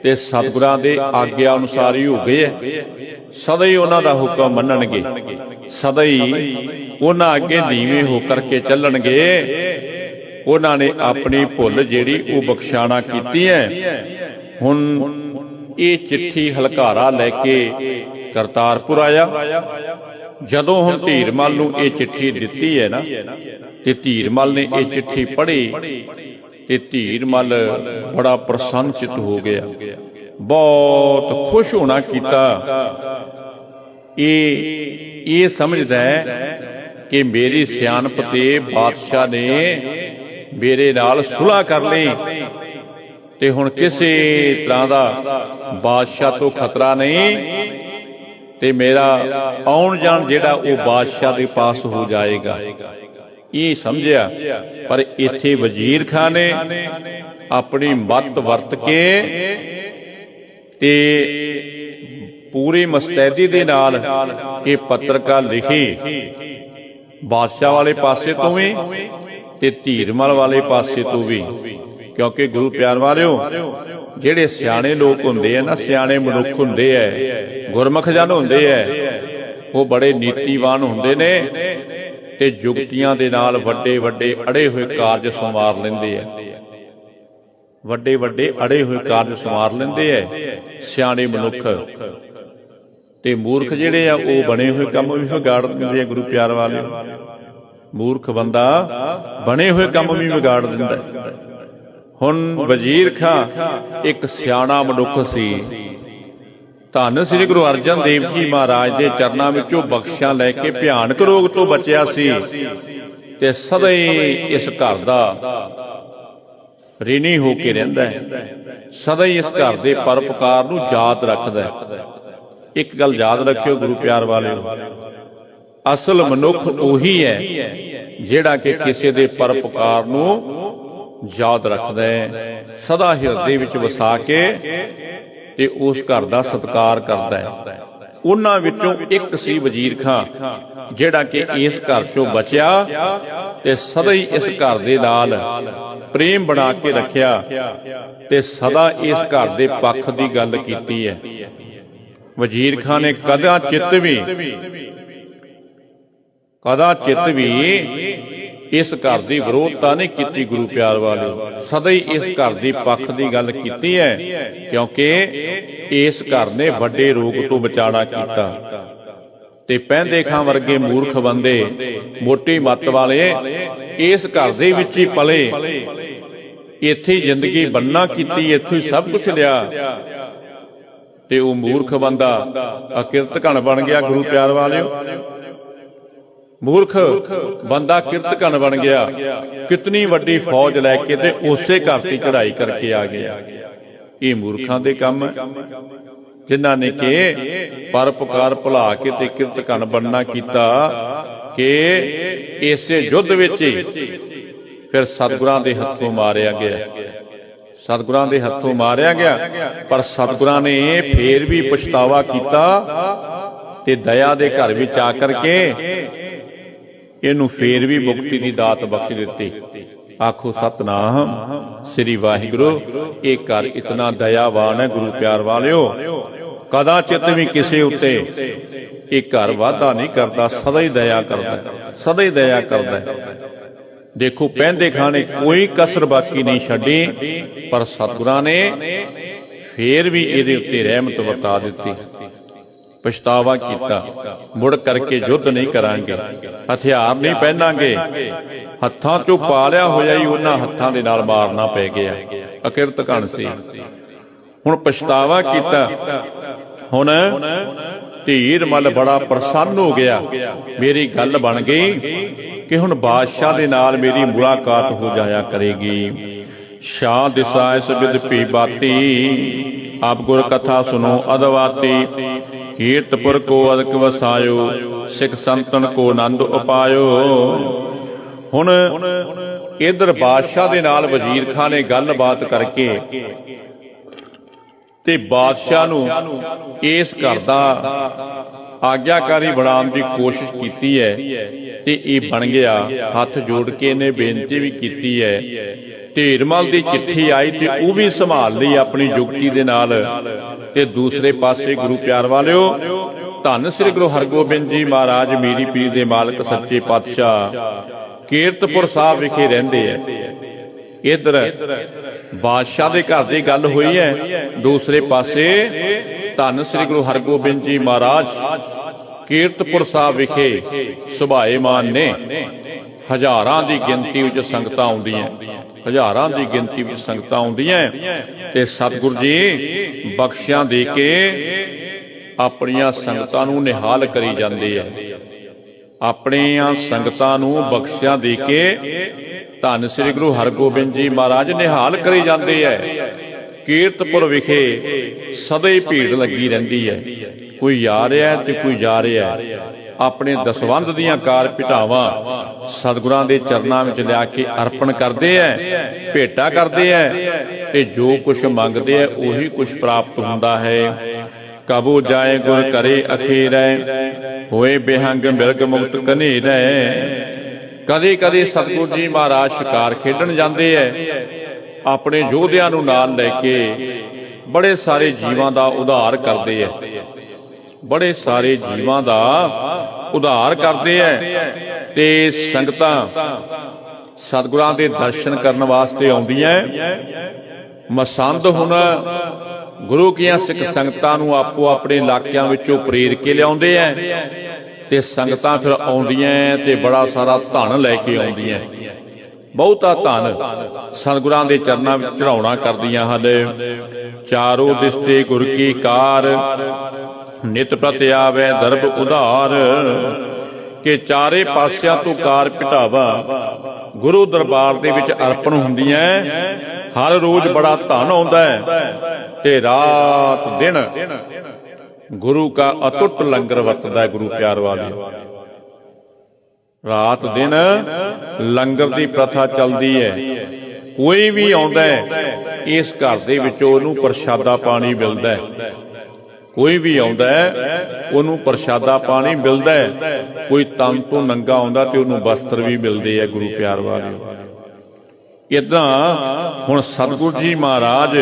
ਤੇ ਸਤਿਗੁਰਾਂ ਦੇ ਆਗਿਆ ਅਨੁਸਾਰ ਹੀ ਹੋ ਗਏ ਹੈ। ਸਦਾ ਹੀ ਉਹਨਾਂ ਦਾ ਹੁਕਮ ਮੰਨਣਗੇ, ਸਦਾ ਹੀ ਉਹਨਾਂ ਅੱਗੇ ਨੀਵੇਂ ਹੋ ਕਰਕੇ ਚੱਲਣਗੇ। ਉਹਨਾਂ ਨੇ ਆਪਣੀ ਭੁੱਲ ਜਿਹੜੀ ਉਹ ਬਖਸ਼ਾਣਾ ਕੀਤੀ ਹੈ। ਹੁਣ ਇਹ ਚਿੱਠੀ ਹਲਕਾਰਾ ਲੈ ਕੇ ਕਰਤਾਰਪੁਰ ਆਇਆ। ਜਦੋਂ ਹੁਣ ਧੀਰਮਲ ਨੂੰ ਇਹ ਚਿੱਠੀ ਦਿੱਤੀ ਹੈ ਨਾ, ਤੇ ਧੀਰਮਲ ਨੇ ਇਹ ਚਿੱਠੀ ਪੜ੍ਹੀ ਤੇ ਧੀਰਮਲ ਬੜਾ ਪ੍ਰਸੰਨ ਚਿਤ ਹੋ ਗਿਆ, ਬਹੁਤ ਖੁਸ਼ ਹੋਣਾ ਕੀਤਾ। ਇਹ ਸਮਝਦਾ ਹੈ ਕਿ ਮੇਰੀ ਸਿਆਣਪ ਤੇ ਬਾਦਸ਼ਾਹ ਨੇ ਮੇਰੇ ਨਾਲ ਸੁਲ੍ਹਾ ਕਰ ਲਈ ਤੇ ਹੁਣ ਕਿਸੇ ਤਰ੍ਹਾਂ ਦਾ ਬਾਦਸ਼ਾਹ ਤੋਂ ਖਤਰਾ ਨਹੀਂ ਤੇ ਮੇਰਾ ਆਉਣ ਜਾਣ ਜਿਹੜਾ ਉਹ ਬਾਦਸ਼ਾਹ ਦੇ ਪਾਸ ਹੋ ਜਾਏਗਾ, ਇਹ ਸਮਝਿਆ। ਪਰ ਇੱਥੇ ਵਜ਼ੀਰ ਖਾਂ ਨੇ ਆਪਣੀ ਮੱਤ ਵਰਤ ਕੇ ਤੇ ਪੂਰੀ ਮੁਸਤੈਦੀ ਦੇ ਨਾਲ ਇਹ ਪੱਤਰਕਾ ਲਿਖੀ, ਬਾਦਸ਼ਾਹ ਵਾਲੇ ਪਾਸੇ ਤੋਂ ਵੀ ਤੇ ਧੀਰਮਲ ਵਾਲੇ ਪਾਸੇ ਤੋਂ ਵੀ। ਕਿਉਂਕਿ ਗੁਰੂ ਪਿਆਰ ਵਾਲਿਓ, ਜਿਹੜੇ ਸਿਆਣੇ ਲੋਕ ਹੁੰਦੇ ਆ ਨਾ, ਸਿਆਣੇ ਮਨੁੱਖ ਹੁੰਦੇ ਐ, ਗੁਰਮੁਖ ਜਨ ਹੁੰਦੇ ਐ, ਉਹ ਬੜੇ ਨੀਤੀਵਾਨ ਹੁੰਦੇ ਨੇ ਤੇ ਜੁਗਤੀਆਂ ਦੇ ਨਾਲ ਵੱਡੇ ਵੱਡੇ ਅੜੇ ਹੋਏ ਕਾਰਜ ਸੰਵਾਰ ਲੈਂਦੇ ਐ, ਵੱਡੇ ਵੱਡੇ ਅੜੇ ਹੋਏ ਕਾਰਜ ਸੰਵਾਰ ਲੈਂਦੇ ਐ ਸਿਆਣੇ ਮਨੁੱਖ। ਤੇ ਮੂਰਖ ਜਿਹੜੇ ਆ ਉਹ ਬਣੇ ਹੋਏ ਕੰਮ ਵੀ ਵਿਗਾੜ ਦਿੰਦੇ ਆ। ਗੁਰੂ ਪਿਆਰ ਵਾਲਿਓ, ਮੂਰਖ ਬੰਦਾ ਬਣੇ ਹੋਏ ਕੰਮ ਵੀ ਵਿਗਾੜ ਦਿੰਦਾ। ਹੁਣ ਵਜ਼ੀਰ ਖਾਂ ਇੱਕ ਸਿਆਣਾ ਮਨੁੱਖ ਸੀ। ਧੰਨ ਸ੍ਰੀ ਗੁਰੂ ਅਰਜਨ ਦੇਵ ਜੀ ਮਹਾਰਾਜ ਦੇ ਚਰਨਾਂ ਵਿੱਚੋਂ ਬਖਸ਼ਾਂ ਲੈ ਕੇ ਭਿਆਨਕ ਰੋਗ ਤੋਂ ਬਚਿਆ ਸੀ ਤੇ ਸਦਾ ਹੀ ਇਸ ਘਰ ਦਾ ਰਿਣੀ ਹੋ ਕੇ ਰਹਿੰਦਾ ਹੈ, ਸਦਾ ਹੀ ਇਸ ਘਰ ਦੇ ਪਰਉਪਕਾਰ ਨੂੰ ਯਾਦ ਰੱਖਦਾ ਹੈ। ਇੱਕ ਗੱਲ ਯਾਦ ਰੱਖਿਓ ਗੁਰੂ ਪਿਆਰ ਵਾਲਿਓ, ਅਸਲ ਮਨੁੱਖ ਉਹੀ ਹੈ ਜਿਹੜਾ ਕਿ ਕਿਸੇ ਦੇ ਪਰਉਪਕਾਰ ਨੂੰ ਯਾਦ ਰੱਖਦਾ ਹੈ, ਸਦਾ ਹਿਰਦੇ ਵਿੱਚ ਵਸਾ ਕੇ ਤੇ ਉਸ ਘਰ ਦਾ ਸਤਿਕਾਰ ਕਰਦਾ ਹੈ। ਉਹਨਾਂ ਵਿੱਚੋਂ ਇੱਕ ਸੀ ਵਜ਼ੀਰ ਖਾਂ, ਜਿਹੜਾ ਕਿ ਇਸ ਘਰ ਚੋਂ ਬਚਿਆ ਤੇ ਸਦਾ ਹੀ ਇਸ ਘਰ ਦੇ ਨਾਲ ਪ੍ਰੇਮ ਬਣਾ ਕੇ ਰੱਖਿਆ ਤੇ ਸਦਾ ਇਸ ਘਰ ਦੇ ਪੱਖ ਦੀ ਗੱਲ ਕੀਤੀ ਹੈ। ਵਜ਼ੀਰ ਖਾਂ ਨੇ ਕਦਾ ਚਿੱਤ ਵੀ ਇਸ ਘਰ ਦੀ ਵਿਰੋਧਤਾ ਨਹੀਂ ਕੀਤੀ। ਗੁਰੂ ਪਿਆਰ ਵਾਲਿਓ, ਸਦਾ ਹੀ ਇਸ ਘਰ ਦੀ ਪੱਖ ਦੀ ਗੱਲ ਕੀਤੀ ਹੈ, ਕਿਉਂਕਿ ਇਸ ਘਰ ਨੇ ਵੱਡੇ ਰੋਗ ਤੋਂ ਬਚਾਣਾ ਕੀਤਾ। ਤੇ ਪੈਂਦੇ ਖਾਂ ਵਰਗੇ ਮੂਰਖ ਬੰਦੇ, ਮੋਟੀ ਮੱਤ ਵਾਲੇ ਇਸ ਘਰ ਦੇ ਵਿੱਚ ਹੀ ਪਲੇ, ਇੱਥੇ ਹੀ ਜ਼ਿੰਦਗੀ ਬੰਨਾ ਕੀਤੀ, ਇੱਥੇ ਹੀ ਸਭ ਕੁਝ ਲਿਆ ਤੇ ਉਹ ਮੂਰਖ ਬੰਦਾ ਅਕਿਰਤ ਘਣ ਬਣ ਗਿਆ। ਗੁਰੂ ਪਿਆਰ ਵਾਲਿਓ, ਮੂਰਖ ਬੰਦਾ ਕਿਰਤ ਘਣ ਬਣ ਗਿਆ, ਕਿਤਨੀ ਵੱਡੀ ਫੌਜ ਲੈ ਕੇ ਤੇ ਉਸੇ ਘਰ ਤੇ ਚੜ੍ਹਾਈ ਕਰਕੇ ਆ ਗਿਆ। ਇਹ ਮੂਰਖਾਂ ਦੇ ਕੰਮ ਹੈ, ਜਿਨ੍ਹਾਂ ਨੇ ਕਿ ਪਰਉਪਕਾਰ ਭੁਲਾ ਕੇ ਤੇ ਕਿਰਤ ਘਣ ਬਣਨਾ ਕੀਤਾ ਕਿ ਇਸੇ ਯੁੱਧ ਵਿੱਚ ਫਿਰ ਸਤਿਗੁਰਾਂ ਦੇ ਹੱਥੋਂ ਮਾਰਿਆ ਗਿਆ, ਸਤਿਗੁਰਾਂ ਦੇ ਹੱਥੋਂ ਮਾਰਿਆ ਗਿਆ। ਪਰ ਸਤਿਗੁਰਾਂ ਨੇ ਫੇਰ ਵੀ ਪਛਤਾਵਾ ਕੀਤਾ ਤੇ ਦਇਆ ਦੇ ਘਰ ਵਿੱਚ ਆ ਕਰਕੇ ਇਹਨੂੰ ਫੇਰ ਵੀ ਮੁਕਤੀ ਦੀ ਦਾਤ ਬਖਸ਼ ਦਿੱਤੀ। ਆਖੋ ਸਤਨਾਮ ਸ੍ਰੀ ਵਾਹਿਗੁਰੂ। ਇਹ ਘਰ ਇਤਨਾ ਦਇਆਵਾਨ ਹੈ ਗੁਰੂ ਪਿਆਰ ਵਾਲਿਓ, ਕਦਾ ਚਿਤ ਵੀ ਕਿਸੇ ਉੱਤੇ ਇਹ ਘਰ ਵਾਧਾ ਨਹੀਂ ਕਰਦਾ, ਸਦਾ ਹੀ ਦਇਆ ਕਰਦਾ, ਸਦਾ ਹੀ ਦਇਆ ਕਰਦਾ। ਦੇਖੋ ਪੈਂਦੇ ਖਾਂ ਨੇ ਕੋਈ ਕਸਰ ਬਾਕੀ ਨਹੀਂ ਛੱਡੀ, ਪਰ ਸਤਿਗੁਰਾਂ ਨੇ ਫੇਰ ਵੀ ਇਹਦੇ ਉੱਤੇ ਰਹਿਮਤ ਵਰਤਾ ਦਿੱਤੀ। ਪਛਤਾਵਾ ਕੀਤਾ, ਮੁੜ ਕਰਕੇ ਯੁੱਧ ਨਹੀਂ ਕਰਾਂਗੇ, ਹਥਿਆਰ ਨਹੀਂ ਪਹਿਨਾਂਗੇ, ਹੱਥਾਂ ਚੋਂ ਪਾ ਲਿਆ ਹੋਇਆ ਹੀ ਉਹਨਾਂ ਹੱਥਾਂ ਦੇ ਨਾਲ ਮਾਰਨਾ ਪੈ ਗਿਆ। ਅਕਿਰਤ ਘਣ ਸੀ, ਹੁਣ ਪਛਤਾਵਾ ਕੀਤਾ। ਹੁਣ ਧੀਰਮਲ ਬੜਾ ਪ੍ਰਸੰਨ ਹੋ ਗਿਆ, ਮੇਰੀ ਗੱਲ ਬਣ ਗਈ ਕਿ ਹੁਣ ਬਾਦਸ਼ਾਹ ਦੇ ਨਾਲ ਮੇਰੀ ਮੁਲਾਕਾਤ ਹੋ ਜਾਇਆ ਕਰੇਗੀ। ਸ਼ਾਹ ਦਿਸਾ ਇਸ ਬਿਦ ਭੀ ਬਾਤੀ, ਆਪ ਗੁਰ ਕਥਾ ਸੁਨੋ ਅਦਵਾਤੀ। ਕੀਰਤਪੁਰ ਕੋ ਅਦਕ ਵਸਾਇਓ, ਸਿੱਖ ਸੰਤਨ ਕੋ ਆਨੰਦ ਉਪਾਇਓ। ਹੁਣ ਇਧਰ ਬਾਦਸ਼ਾਹ ਦੇ ਨਾਲ ਵਜ਼ੀਰ ਖਾਨ ਨੇ ਗੱਲਬਾਤ ਕਰਕੇ ਤੇ ਬਾਦਸ਼ਾਹ ਨੂੰ ਇਸ ਘਰ ਦਾ ਆਗਿਆਕਾਰੀ ਬਣਾਉਣ ਦੀ ਕੋਸ਼ਿਸ਼ ਕੀਤੀ ਹੈ ਤੇ ਇਹ ਬਣ ਗਿਆ। ਹੱਥ ਜੋੜ ਕੇ ਇਹਨੇ ਬੇਨਤੀ ਵੀ ਕੀਤੀ ਹੈ। ਢੇਰਮਲ ਦੀ ਚਿੱਠੀ ਆਈ ਤੇ ਉਹ ਵੀ ਸੰਭਾਲ ਲਈ ਆਪਣੀ ਯੁਕਤੀ ਦੇ ਨਾਲ। ਤੇ ਦੂਸਰੇ ਪਾਸੇ ਗੁਰੂ ਪਿਆਰ ਵਾਲਿਓ, ਧੰਨ ਸ੍ਰੀ ਗੁਰੂ ਹਰਗੋਬਿੰਦ ਜੀ ਮਹਾਰਾਜ ਮੀਰੀ ਪੀਰ ਦੇ ਮਾਲਕ ਸੱਚੇ ਪਾਤਸ਼ਾਹ ਕੀਰਤਪੁਰ ਸਾਹਿਬ ਵਿਖੇ ਰਹਿੰਦੇ ਐ। ਇਧਰ ਬਾਦਸ਼ਾਹ ਦੇ ਘਰ ਦੀ ਗੱਲ ਹੋਈ ਹੈ, ਦੂਸਰੇ ਪਾਸੇ ਧੰਨ ਸ੍ਰੀ ਗੁਰੂ ਹਰਗੋਬਿੰਦ ਜੀ ਮਹਾਰਾਜ ਕੀਰਤਪੁਰ ਸਾਹਿਬ ਵਿਖੇ ਸੁਭਾਏਮਾਨ ਨੇ। ਹਜ਼ਾਰਾਂ ਦੀ ਗਿਣਤੀ ਵਿੱਚ ਸੰਗਤਾਂ ਆਉਂਦੀਆਂ, ਹਜ਼ਾਰਾਂ ਦੀ ਗਿਣਤੀ ਵਿੱਚ ਸੰਗਤਾਂ ਆਉਂਦੀਆਂ ਤੇ ਸਤਿਗੁਰੂ ਜੀ ਬਖਸ਼ਿਆਂ ਦੇ ਕੇ ਆਪਣੀਆਂ ਸੰਗਤਾਂ ਨੂੰ ਨਿਹਾਲ ਕਰੀ ਜਾਂਦੇ ਆ। ਆਪਣੀਆਂ ਸੰਗਤਾਂ ਨੂੰ ਬਖਸ਼ਿਆਂ ਦੇ ਕੇ ਧੰਨ ਸ੍ਰੀ ਗੁਰੂ ਹਰਗੋਬਿੰਦ ਜੀ ਮਹਾਰਾਜ ਨਿਹਾਲ ਕਰੀ ਜਾਂਦੇ ਐ। ਕੀਰਤਪੁਰ ਵਿਖੇ ਸਦਾ ਹੀ ਭੀੜ ਲੱਗੀ ਰਹਿੰਦੀ ਹੈ। ਕੋਈ ਆ ਰਿਹਾ ਤੇ ਕੋਈ ਜਾ ਰਿਹਾ। ਆਪਣੇ ਦਸਵੰਧ ਦੀਆਂ ਕਾਰ ਭਿਟਾਵਾਂ ਸਤਿਗੁਰਾਂ ਦੇ ਚਰਨਾਂ ਵਿੱਚ ਲਿਆ ਕੇ ਅਰਪਣ ਕਰਦੇ ਐ, ਭੇਟਾ ਕਰਦੇ ਐ ਤੇ ਜੋ ਕੁਛ ਮੰਗਦੇ ਐ ਉਹੀ ਕੁਛ ਪ੍ਰਾਪਤ ਹੁੰਦਾ ਹੈ। ਕਬੂ ਜਾਏ ਗੁਰ ਕਰੇ ਅਖੀਰੈ, ਹੋਏ ਬੇਹੰਗ ਮਿਰਗ ਮੁਕਤ ਕਨੇਰੈ। ਕਦੇ ਕਦੇ ਸਤਿਗੁਰੂ ਜੀ ਮਹਾਰਾਜ ਸ਼ਿਕਾਰ ਖੇਡਣ ਜਾਂਦੇ ਐ, ਆਪਣੇ ਯੋਧਿਆਂ ਨੂੰ ਨਾਲ ਲੈ ਕੇ ਬੜੇ ਸਾਰੇ ਜੀਵਾਂ ਦਾ ਉਧਾਰ ਕਰਦੇ ਐ, ਬੜੇ ਸਾਰੇ ਜੀਵਾਂ ਦਾ ਉਧਾਰ ਕਰਦੇ ਐ। ਤੇ ਸੰਗਤਾਂ ਸਤਿਗੁਰਾਂ ਦੇ ਦਰਸ਼ਨ ਕਰਨ ਵਾਸਤੇ ਆਉਂਦੀਆਂ। ਮਸੰਦ ਹੁਣ ਗੁਰੂ ਕੀਆਂ ਸਿੱਖ ਸੰਗਤਾਂ ਨੂੰ ਆਪੋ ਆਪਣੇ ਇਲਾਕਿਆਂ ਵਿੱਚੋਂ ਪ੍ਰੇਰ ਕੇ ਲਿਆਉਂਦੇ ਐ ਤੇ ਸੰਗਤਾਂ ਫਿਰ ਆਉਂਦੀਆਂ ਤੇ ਬੜਾ ਸਾਰਾ ਧਨ ਲੈ ਕੇ ਆਉਂਦੀਆਂ। ਬਹੁਤਾ ਧਨ ਸਤਿਗੁਰਾਂ ਦੇ ਚਰਨਾਂ ਵਿੱਚ ਚੜਾਉਣਾ ਕਰਦੀਆਂ ਹਨ। ਚਾਰੋ ਦਿਸਤੇ ਗੁਰ ਕੀ ਕਾਰ, ਨਿਤ ਪ੍ਰਤ ਆਵੇ ਦਰਬ ਉਧਾਰ। ਕਿ ਚਾਰੇ ਪਾਸਿਆਂ ਤੋਂ ਕਾਰ ਭਿਟਾਵਾ ਗੁਰੂ ਦਰਬਾਰ ਦੇ ਵਿੱਚ ਅਰਪਣ ਹੁੰਦੀਆਂ। ਹਰ ਰੋਜ਼ ਬੜਾ ਧਨ ਆਉਂਦਾ ਤੇ ਰਾਤ ਦਿਨ ਗੁਰੂ ਕਾ ਅਟੁੱਟ ਲੰਗਰ ਵਰਤਦਾ ਹੈ। ਗੁਰੂ ਪਿਆਰ ਵਾਲੇ, ਰਾਤ ਦਿਨ ਲੰਗਰ ਦੀ ਪ੍ਰਥਾ ਚੱਲਦੀ ਹੈ। ਕੋਈ ਵੀ ਆਉਂਦਾ ਇਸ ਘਰ ਦੇ ਵਿੱਚ ਉਹਨੂੰ ਪ੍ਰਸ਼ਾਦਾ ਪਾਣੀ ਮਿਲਦਾ ਹੈ। ਕੋਈ ਵੀ ਆਉਂਦਾ ਉਹਨੂੰ ਪ੍ਰਸ਼ਾਦਾ ਪਾਣੀ ਮਿਲਦਾ ਹੈ। ਕੋਈ ਤਨ ਤੋਂ ਨੰਗਾ ਆਉਂਦਾ ਤੇ ਉਹਨੂੰ ਵਸਤਰ ਵੀ ਮਿਲਦੇ ਆ। ਗੁਰੂ ਪਿਆਰ ਵਾਲੇ, ਇਦਾਂ ਹੁਣ ਸਤਿਗੁਰੂ ਜੀ ਮਹਾਰਾਜ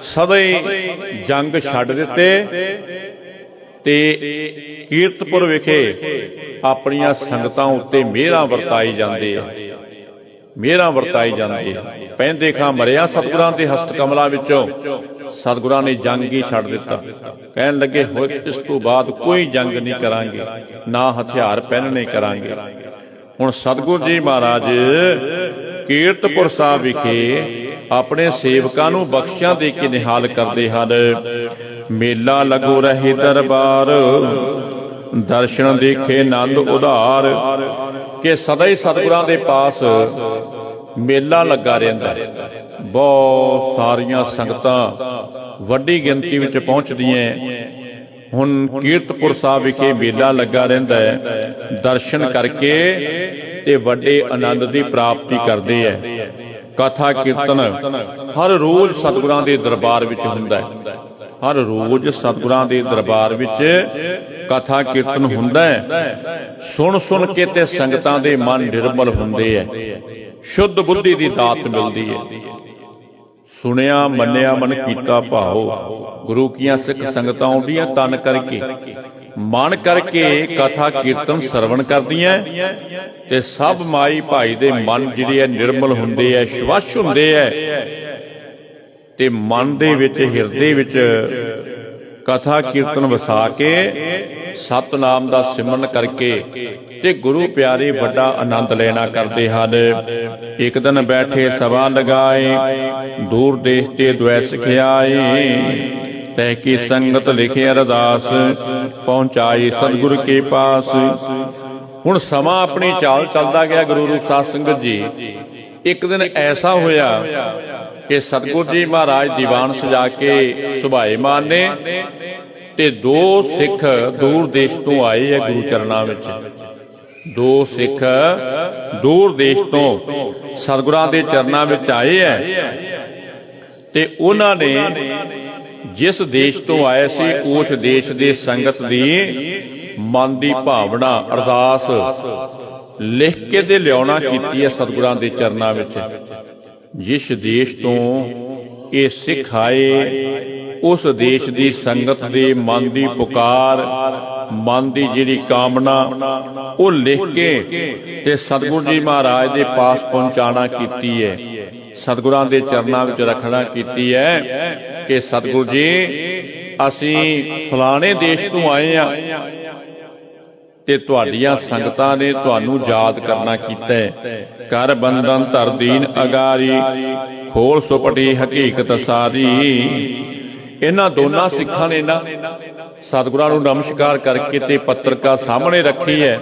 ਸਦਾ ਹੀ ਜੰਗ ਛੱਡ ਦਿੱਤੇ ਤੇ ਕੀਰਤਪੁਰ ਵਿਖੇ ਆਪਣੀਆਂ ਸੰਗਤਾਂ ਉੱਤੇ ਮਿਹਰਾਂ ਵਰਤਾਈ ਜਾਂਦੇ ਆ, ਮਿਹਰਾਂ ਵਰਤਾਈ ਜਾਂਦੇ ਆ। ਪੈਂਦੇ ਖਾਂ ਮਰਿਆ ਸਤਿਗੁਰਾਂ ਦੇ ਹਸਤ ਕਮਲਾਂ ਵਿੱਚੋਂ ਸਤਿਗੁਰਾਂ ਨੇ ਜੰਗ ਹੀ ਛੱਡ ਦਿੱਤਾ। ਕਹਿਣ ਲੱਗੇ ਹੋਏ ਇਸ ਤੋਂ ਬਾਅਦ ਕੋਈ ਜੰਗ ਨਹੀਂ ਕਰਾਂਗੇ, ਨਾ ਹਥਿਆਰ ਪਹਿਨਣੇ ਕਰਾਂਗੇ। ਹੁਣ ਸਤਿਗੁਰੂ ਜੀ ਮਹਾਰਾਜ ਕੀਰਤਪੁਰ ਸਾਹਿਬ ਵਿਖੇ ਆਪਣੇ ਸੇਵਕਾਂ ਨੂੰ ਬਖਸ਼ਿਆਂ ਦੇ ਕੇ ਨਿਹਾਲ ਕਰਦੇ ਹਨ। ਮੇਲਾ ਲਗੋ ਰਹੇ ਦਰਬਾਰ, ਦਰਸ਼ਨ ਦੇਖੇ ਆਨੰਦ ਉਧਾਰ। ਕਿ ਸਦਾ ਹੀ ਸਤਿਗੁਰਾਂ ਦੇ ਪਾਸ ਮੇਲਾ ਲੱਗਾ ਰਹਿੰਦਾ। ਬਹੁਤ ਸਾਰੀਆਂ ਸੰਗਤਾਂ ਵੱਡੀ ਗਿਣਤੀ ਵਿੱਚ ਪਹੁੰਚਦੀਆਂ। ਹੁਣ ਕੀਰਤਪੁਰ ਸਾਹਿਬ ਵਿਖੇ ਮੇਲਾ ਲੱਗਾ ਰਹਿੰਦਾ ਹੈ। ਦਰਸ਼ਨ ਕਰਕੇ ਤੇ ਵੱਡੇ ਆਨੰਦ ਦੀ ਪ੍ਰਾਪਤੀ ਕਰਦੇ ਐ। ਕਥਾ ਕੀਰਤਨ ਹਰ ਰੋਜ਼ ਸਤਿਗੁਰਾਂ ਦੇ ਦਰਬਾਰ ਵਿੱਚ ਹੁੰਦਾ ਹੈ। ਹਰ ਰੋਜ਼ ਸਤਿਗੁਰਾਂ ਦੇ ਦਰਬਾਰ ਵਿੱਚ ਕਥਾ ਕੀਰਤਨ ਹੁੰਦਾ ਹੈ। ਸੁਣ ਸੁਣ ਕੇ ਤੇ ਸੰਗਤਾਂ ਦੇ ਮਨ ਨਿਰਮਲ ਹੁੰਦੇ ਐ, ਸ਼ੁੱਧ ਬੁੱਧੀ ਦੀ ਦਾਤ ਮਿਲਦੀ ਹੈ। ਸੁਣਿਆ ਮੰਨਿਆ ਮਨ ਕੀਤਾ ਭਾਉ। ਗੁਰੂ ਕੀਆਂ ਸਿੱਖ ਸੰਗਤਾਂ ਆਉਂਦੀਆਂ ਤਨ ਕਰਕੇ ਮਨ ਕਰਕੇ ਕਥਾ ਕੀਰਤਨ ਸਰਵਣ ਕਰਦੀਆਂ ਤੇ ਸਭ ਮਾਈ ਭਾਈ ਦੇ ਮਨ ਜਿਹੜੇ ਨਿਰਮਲ ਹੁੰਦੇ ਐ, ਸ਼ਵੱਛ ਹੁੰਦੇ ਐ ਤੇ ਮਨ ਦੇ ਵਿੱਚ ਹਿਰਦੇ ਵਿੱਚ ਕਥਾ ਕੀਰਤਨ ਵਸਾ ਕੇ ਸਤਨਾਮ ਦਾ ਸਿਮਰਨ ਕਰਕੇ ਤੇ ਗੁਰੂ ਪਿਆਰੇ ਵੱਡਾ ਆਨੰਦ ਲੈਣਾ ਕਰਦੇ ਹਨ। ਇੱਕ ਦਿਨ ਬੈਠੇ ਸਭਾ ਲਗਾਏ, ਦੂਰ ਦੇਸ਼ ਤੇ ਦੁਐਸ ਖਿਆਏ। ਤੈ ਕੀ ਸੰਗਤ ਲਿਖੇ ਅਰਦਾਸ, ਪਹੁੰਚਾਈ ਸਤਿਗੁਰ ਕੇ ਪਾਸ। ਹੁਣ ਸਮਾਂ ਆਪਣੀ ਚਾਲ ਚੱਲਦਾ ਗਿਆ। ਗੁਰੂ ਰੂਪ ਸਾਧ ਸੰਗਤ ਜੀ, ਇੱਕ ਦਿਨ ਐਸਾ ਹੋਇਆ ਕਿ ਸਤਿਗੁਰ ਜੀ ਮਹਾਰਾਜ ਦੀਵਾਨ ਸਜਾ ਕੇ ਸੁਭਾਏਮਾਨ ਨੇ ਤੇ ਦੋ ਸਿੱਖ ਦੂਰ ਦੇਸ਼ ਤੋਂ ਆਏ ਹੈ ਗੁਰੂ ਚਰਨਾਂ ਵਿੱਚ। ਦੋ ਸਿੱਖ ਦੂਰ ਦੇਸ਼ ਤੋਂ ਸਤਿਗੁਰਾਂ ਦੇ ਚਰਨਾਂ ਵਿੱਚ ਆਏ ਹੈ ਤੇ ਉਹਨਾਂ ਨੇ ਜਿਸ ਦੇਸ਼ ਤੋਂ ਆਏ ਸੀ ਉਸ ਦੇਸ਼ ਦੇ ਸੰਗਤ ਦੀ ਮਨ ਦੀ ਭਾਵਨਾ ਅਰਦਾਸ ਲਿਖ ਕੇ ਤੇ ਲਿਆਉਣਾ ਕੀਤੀ ਹੈ ਸਤਿਗੁਰਾਂ ਦੇ ਚਰਨਾਂ ਵਿੱਚ। ਜਿਸ ਦੇਸ਼ ਤੋਂ ਇਹ ਸਿੱਖ ਆਏ ਉਸ ਦੇਸ਼ ਦੀ ਸੰਗਤ ਦੇ ਮਨ ਦੀ ਪੁਕਾਰ, ਮਨ ਦੀ ਜਿਹੜੀ ਕਾਮਨਾ ਉਹ ਲਿਖ ਕੇ ਤੇ ਸਤਿਗੁਰੂ ਜੀ ਮਹਾਰਾਜ ਦੇ ਪਾਸ ਪਹੁੰਚਾਣਾ ਕੀਤੀ ਹੈ, ਸਤਿਗੁਰਾਂ ਦੇ ਚਰਨਾਂ ਵਿੱਚ ਰੱਖਣਾ ਕੀਤੀ ਹੈ ਕਿ ਸਤਿਗੁਰੂ ਜੀ ਅਸੀਂ ਫਲਾਣੇ ਦੇਸ਼ ਤੋਂ ਆਏ ਆ ਤੇ ਤੁਹਾਡੀਆਂ ਸੰਗਤਾਂ ਨੇ ਤੁਹਾਨੂੰ ਯਾਦ ਕਰਨਾ ਕੀਤਾ ਹੈ। ਕਰ ਬੰਧਨ ਧਰ ਦੀਨ ਅਗਾਰੀ, ਖੋਲ ਸੁਪਟੀ ਹਕੀਕਤ ਸਾਰੀ। ਇਹਨਾਂ ਦੋਨਾਂ ਸਿੱਖਾਂ ਨੇ ਨਾ ਸਤਿਗੁਰਾਂ ਨੂੰ ਨਮਸਕਾਰ ਕਰਕੇ ਤੇ ਪੱਤਰਕਾ ਸਾਹਮਣੇ ਰੱਖੀ ਹੈ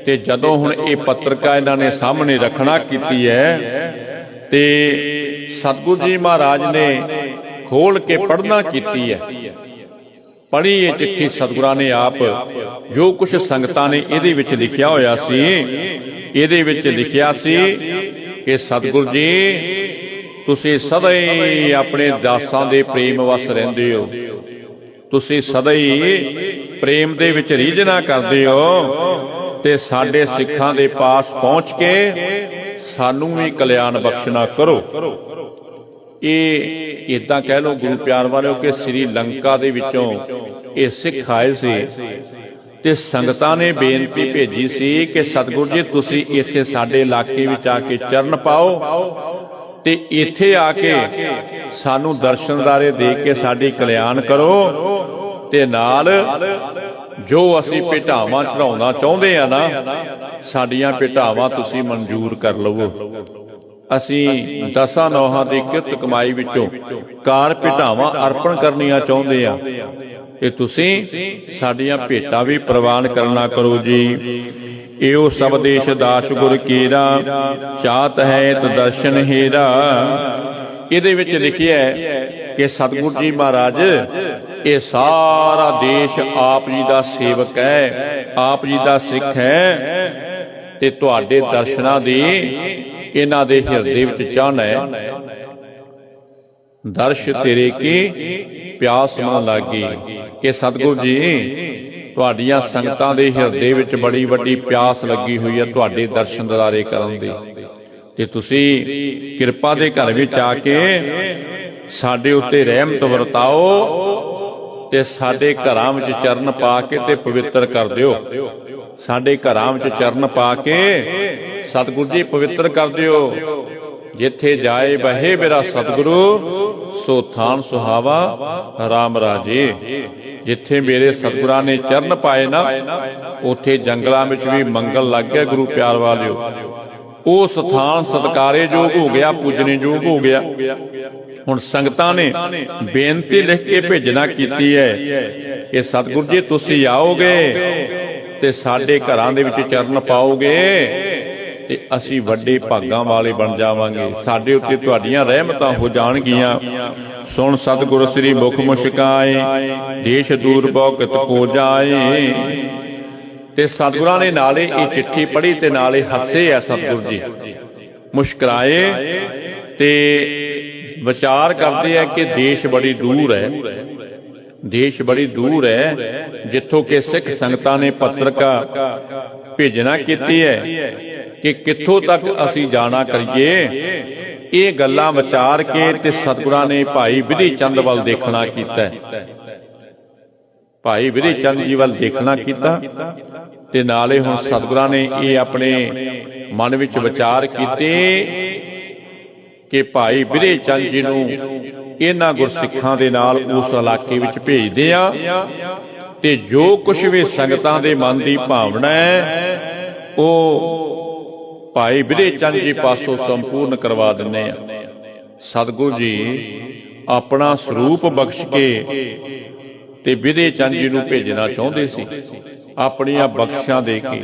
ਤੇ ਜਦੋਂ ਹੁਣ ਇਹ ਪੱਤਰਕਾ ਇਹਨਾਂ ਨੇ ਸਾਹਮਣੇ ਰੱਖਣਾ ਕੀਤੀ ਹੈ ਤੇ ਸਤਿਗੁਰੂ ਜੀ ਮਹਾਰਾਜ ਨੇ ਖੋਲ ਕੇ ਪੜ੍ਹਨਾ ਕੀਤੀ ਹੈ। ਪੜ੍ਹੀ ਇਹ ਚਿੱਠੀ ਸਤਿਗੁਰਾਂ ਨੇ ਆਪ, ਜੋ ਕੁਝ ਸੰਗਤਾਂ ਨੇ ਇਹਦੇ ਵਿੱਚ ਲਿਖਿਆ ਹੋਇਆ ਸੀ। ਇਹਦੇ ਵਿੱਚ ਲਿਖਿਆ ਸੀ ਕਿ ਸਤਿਗੁਰੂ ਜੀ ਤੁਸੀਂ ਸਦਾ ਹੀ ਆਪਣੇ ਦਾਸਾਂ ਦੇ ਪ੍ਰੇਮ ਵਸ ਰਹਿੰਦੇ ਹੋ, ਤੁਸੀਂ ਸਦਾ ਹੀ ਪ੍ਰੇਮ ਦੇ ਵਿੱਚ ਰੀਝਣਾ ਕਰਦੇ ਹੋ ਤੇ ਸਾਡੇ ਸਿੱਖਾਂ ਦੇ ਪਾਸ ਪਹੁੰਚ ਕੇ ਸਾਨੂੰ ਵੀ ਕਲਿਆਣ ਬਖਸ਼ਣਾ ਕਰੋ। ਇਹ ਇਦਾਂ ਕਹਿ ਲਓ ਗੁਰੂ ਪਿਆਰ ਵਾਲਿਓ ਕਿ ਸ੍ਰੀ ਲੰਕਾ ਦੇ ਵਿੱਚੋਂ ਇਹ ਸਿੱਖ ਆਏ ਸੀ ਤੇ ਸੰਗਤਾਂ ਨੇ ਬੇਨਤੀ ਭੇਜੀ ਸੀ ਕਿ ਸਤਿਗੁਰੂ ਜੀ ਤੁਸੀਂ ਇੱਥੇ ਸਾਡੇ ਇਲਾਕੇ ਵਿੱਚ ਆ ਕੇ ਚਰਨ ਪਾਓ ਤੇ ਇੱਥੇ ਆ ਕੇ ਸਾਨੂੰ ਦਰਸ਼ਨਦਾਰੇ ਦੇ ਕੇ ਸਾਡੀ ਕਲਿਆਣ ਕਰੋ ਤੇ ਨਾਲ ਜੋ ਅਸੀਂ ਭੇਟਾਵਾਂ ਚੜਾਉਣਾ ਚਾਹੁੰਦੇ ਆ ਨਾ ਸਾਡੀਆਂ ਭੇਟਾਵਾਂ ਤੁਸੀਂ ਮਨਜ਼ੂਰ ਕਰ ਲਵੋ। ਅਸੀਂ ਦਸਾਂ ਨੌਹਾਂ ਦੀ ਕਿਰਤ ਕਮਾਈ ਵਿੱਚੋਂ ਕਾਰ ਭੇਟਾਵਾਂ ਅਰਪਣ ਕਰਨੀਆਂ ਚਾਹੁੰਦੇ ਆ ਤੇ ਤੁਸੀਂ ਸਾਡੀਆਂ ਭੇਟਾਂ ਵੀ ਪ੍ਰਵਾਨ ਕਰਨਾ ਕਰੋ ਜੀ। ਏਉ ਸਭ ਦੇਸ਼ ਦਾਸ ਗੁਰ ਕੀਰਾ, ਚਾਹਤ ਹੈ ਤ ਦਰਸ਼ਨ ਹੀਰਾ। ਇਹਦੇ ਵਿੱਚ ਲਿਖਿਆ ਹੈ ਕਿ ਸਤਿਗੁਰੂ ਜੀ ਮਹਾਰਾਜ ਇਹ ਸਾਰਾ ਦੇਸ਼ ਆਪ ਜੀ ਦਾ ਸੇਵਕ ਹੈ, ਆਪ ਜੀ ਦਾ ਸਿੱਖ ਹੈ ਤੇ ਤੁਹਾਡੇ ਦਰਸ਼ਨਾਂ ਦੀ ਇਹਨਾਂ ਦੇ ਹਿਰਦੇ ਵਿੱਚ ਚਾਹਨਾ ਹੈ। ਦਰਸ਼ ਤੇਰੇ ਕੀ ਪਿਆਸ ਮਨ ਲਾਗੀ ਕਿ ਸਤਿਗੁਰੂ ਜੀ ਤੁਹਾਡੀਆਂ ਸੰਗਤਾਂ ਦੇ ਹਿਰਦੇ ਵਿੱਚ ਬੜੀ ਵੱਡੀ ਪਿਆਸ ਲੱਗੀ ਹੋਈ ਹੈ ਤੁਹਾਡੇ ਦਰਸ਼ਨ ਦਿਦਾਰੇ ਕਰਨ ਦੀ ਤੇ ਤੁਸੀਂ ਕਿਰਪਾ ਦੇ ਘਰ ਵਿੱਚ ਆ ਕੇ ਸਾਡੇ ਉੱਤੇ ਰਹਿਮਤ ਵਰਤਾਓ ਤੇ ਸਾਡੇ ਘਰਾਂ ਵਿੱਚ ਚਰਨ ਪਾ ਕੇ ਤੇ ਪਵਿੱਤਰ ਕਰ ਦਿਓ। ਸਾਡੇ ਘਰਾਂ ਵਿੱਚ ਚਰਨ ਪਾ ਕੇ ਸਤਿਗੁਰੂ ਜੀ ਪਵਿੱਤਰ ਕਰ ਦਿਓ। ਜਿੱਥੇ ਜਾਏ ਬਹੇ ਮੇਰਾ ਸਤਿਗੁਰੂ, ਸੋ ਥਾਨ ਸੁਹਾਵਾ ਰਾਮ ਰਾਜੇ। ਜਿੱਥੇ ਮੇਰੇ ਸਤਿਗੁਰਾਂ ਨੇ ਚਰਨ ਪਾਏ ਨਾ ਉੱਥੇ ਜੰਗਲਾਂ ਵਿੱਚ ਵੀ ਮੰਗਲ ਲੱਗ ਗਿਆ ਗੁਰੂ ਪਿਆਰ ਵਾਲਿਓ। ਉਹ ਸਥਾਨ ਸਤਿਕਾਰੇ ਯੋਗ ਹੋ ਗਿਆ, ਪੂਜਣੇ ਯੋਗ ਹੋ ਗਿਆ। ਹੁਣ ਸੰਗਤਾਂ ਨੇ ਬੇਨਤੀ ਲਿਖ ਕੇ ਭੇਜਣਾ ਕੀਤੀ ਹੈ ਕਿ ਸਤਿਗੁਰੂ ਜੀ ਤੁਸੀਂ ਆਓਗੇ ਤੇ ਸਾਡੇ ਘਰਾਂ ਦੇ ਵਿੱਚ ਚਰਨ ਪਾਓਗੇ ਤੇ ਅਸੀਂ ਵੱਡੇ ਭਾਗਾਂ ਵਾਲੇ ਬਣ ਜਾਵਾਂਗੇ, ਸਾਡੇ ਉੱਤੇ ਤੁਹਾਡੀਆਂ ਰਹਿਮਤਾਂ ਹੋ ਜਾਣਗੀਆਂ। ਸੁਣ ਸਤਿਗੁਰ ਸ੍ਰੀ ਮੁਖ ਮੁਸ਼ਕਾਏ, ਦੇਸ਼ ਦੂਰ ਬਹੁ ਕੋ ਜਾਏ। ਤੇ ਸਤਿਗੁਰਾਂ ਨੇ ਨਾਲੇ ਇਹ ਚਿੱਠੀ ਪੜ੍ਹੀ ਤੇ ਨਾਲੇ ਹੱਸੇ ਆ ਸਤਿਗੁਰ ਜੀ, ਮੁਸ਼ਕਰਾਏ ਤੇ ਵਿਚਾਰ ਕਰਦੇ ਆ ਕਿ ਦੇਸ਼ ਬੜੀ ਦੂਰ ਹੈ, ਦੇਸ਼ ਬੜੀ ਦੂਰ ਹੈ ਜਿੱਥੋਂ ਕਿ ਸਿੱਖ ਸੰਗਤਾਂ ਨੇ ਪੱਤਰਕਾ ਭੇਜਣਾ ਕੀਤੀ ਹੈ ਕਿ ਕਿੱਥੋਂ ਤੱਕ ਅਸੀਂ ਜਾਣਾ ਕਰੀਏ। ਇਹ ਗੱਲਾਂ ਵਿਚਾਰ ਕੇ ਤੇ ਸਤਿਗੁਰਾਂ ਨੇ ਭਾਈ ਵਿਧੀ ਚੰਦ ਵੱਲ ਦੇਖਣਾ ਕੀਤਾ। ਭਾਈ ਵਿਧੀ ਚੰਦ ਜੀ ਵੱਲ ਦੇਖਣਾ ਕੀਤਾ ਤੇ ਨਾਲੇ ਹੁਣ ਸਤਿਗੁਰਾਂ ਨੇ ਇਹ ਆਪਣੇ ਮਨ ਵਿੱਚ ਵਿਚਾਰ ਕੀਤੇ ਕਿ ਭਾਈ ਵਿਧੀ ਚੰਦ ਜੀ ਨੂੰ ਇਹਨਾਂ ਗੁਰਸਿੱਖਾਂ ਦੇ ਨਾਲ ਉਸ ਇਲਾਕੇ ਵਿੱਚ ਭੇਜਦੇ ਆ ਤੇ ਜੋ ਕੁਝ ਵੀ ਸੰਗਤਾਂ ਦੇ ਮਨ ਦੀ ਭਾਵਨਾ ਹੈ ਉਹ ਭਾਈ ਵਿਧੀ ਚੰਦ ਜੀ ਪਾਸੋਂ ਸੰਪੂਰਨ ਕਰਵਾ ਦਿੰਦੇ ਆ। ਸਤਿਗੁਰੂ ਜੀ ਆਪਣਾ ਸਰੂਪ ਬਖਸ਼ ਕੇ ਤੇ ਵਿਧੀ ਚੰਦ ਜੀ ਨੂੰ ਭੇਜਣਾ ਚਾਹੁੰਦੇ ਸੀ ਆਪਣੀਆਂ ਬਖਸ਼ਾਂ ਦੇ ਕੇ,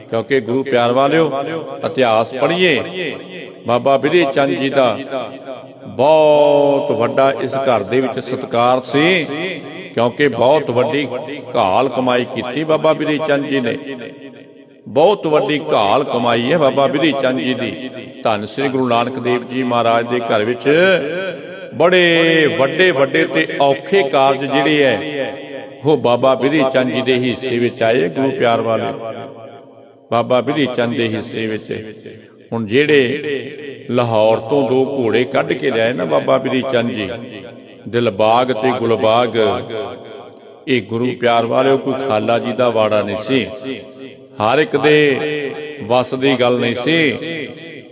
ਕਿਉਂਕਿ ਗੁਰੂ ਪਿਆਰ ਵਾਲਿਓ ਇਤਿਹਾਸ ਪੜ੍ਹੀਏ ਬਾਬਾ ਵਿਧੀ ਚੰਦ ਜੀ ਦਾ ਬਹੁਤ ਵੱਡਾ ਇਸ ਘਰ ਦੇ ਵਿੱਚ ਸਤਿਕਾਰ ਸੀ, ਕਿਉਂਕਿ ਬਹੁਤ ਵੱਡੀ ਘਾਲ ਕਮਾਈ ਕੀਤੀ ਬਾਬਾ ਵਿਧੀ ਚੰਦ ਜੀ ਨੇ। ਬਹੁਤ ਵੱਡੀ ਘਾਲ ਕਮਾਈ ਹੈ ਬਾਬਾ ਬਿਧੀ ਚੰਦ ਜੀ ਦੀ। ਧੰਨ ਸ੍ਰੀ ਗੁਰੂ ਨਾਨਕ ਦੇਵ ਜੀ ਮਹਾਰਾਜ ਦੇ ਘਰ ਵਿੱਚ ਬੜੇ ਵੱਡੇ ਤੇ ਔਖੇ ਕਾਰਜ ਜਿਹੜੇ ਹੈ ਉਹ ਬਾਬਾ ਬਿਧੀ ਚੰਦ ਜੀ ਦੇ ਹਿੱਸੇ ਵਿੱਚ ਆਏ। ਗੁਰੂ ਪਿਆਰ ਵਾਲੇ ਬਾਬਾ ਬਿਧੀ ਚੰਦ ਦੇ ਹਿੱਸੇ ਵਿੱਚ ਹੁਣ ਜਿਹੜੇ ਲਾਹੌਰ ਤੋਂ 2 ਘੋੜੇ ਕੱਢ ਕੇ ਲਿਆਏ ਨਾ ਬਾਬਾ ਬਿਧੀ ਚੰਦ ਜੀ, ਦਿਲਬਾਗ ਤੇ ਗੁਲਬਾਗ, ਇਹ ਗੁਰੂ ਪਿਆਰ ਵਾਲਿਓ ਕੋਈ ਖਾਲਾ ਜੀ ਦਾ ਵਾੜਾ ਨਹੀਂ ਸੀ, ਹਰ ਇੱਕ ਦੇ ਵੱਸ ਦੀ ਗੱਲ ਨਹੀਂ ਸੀ।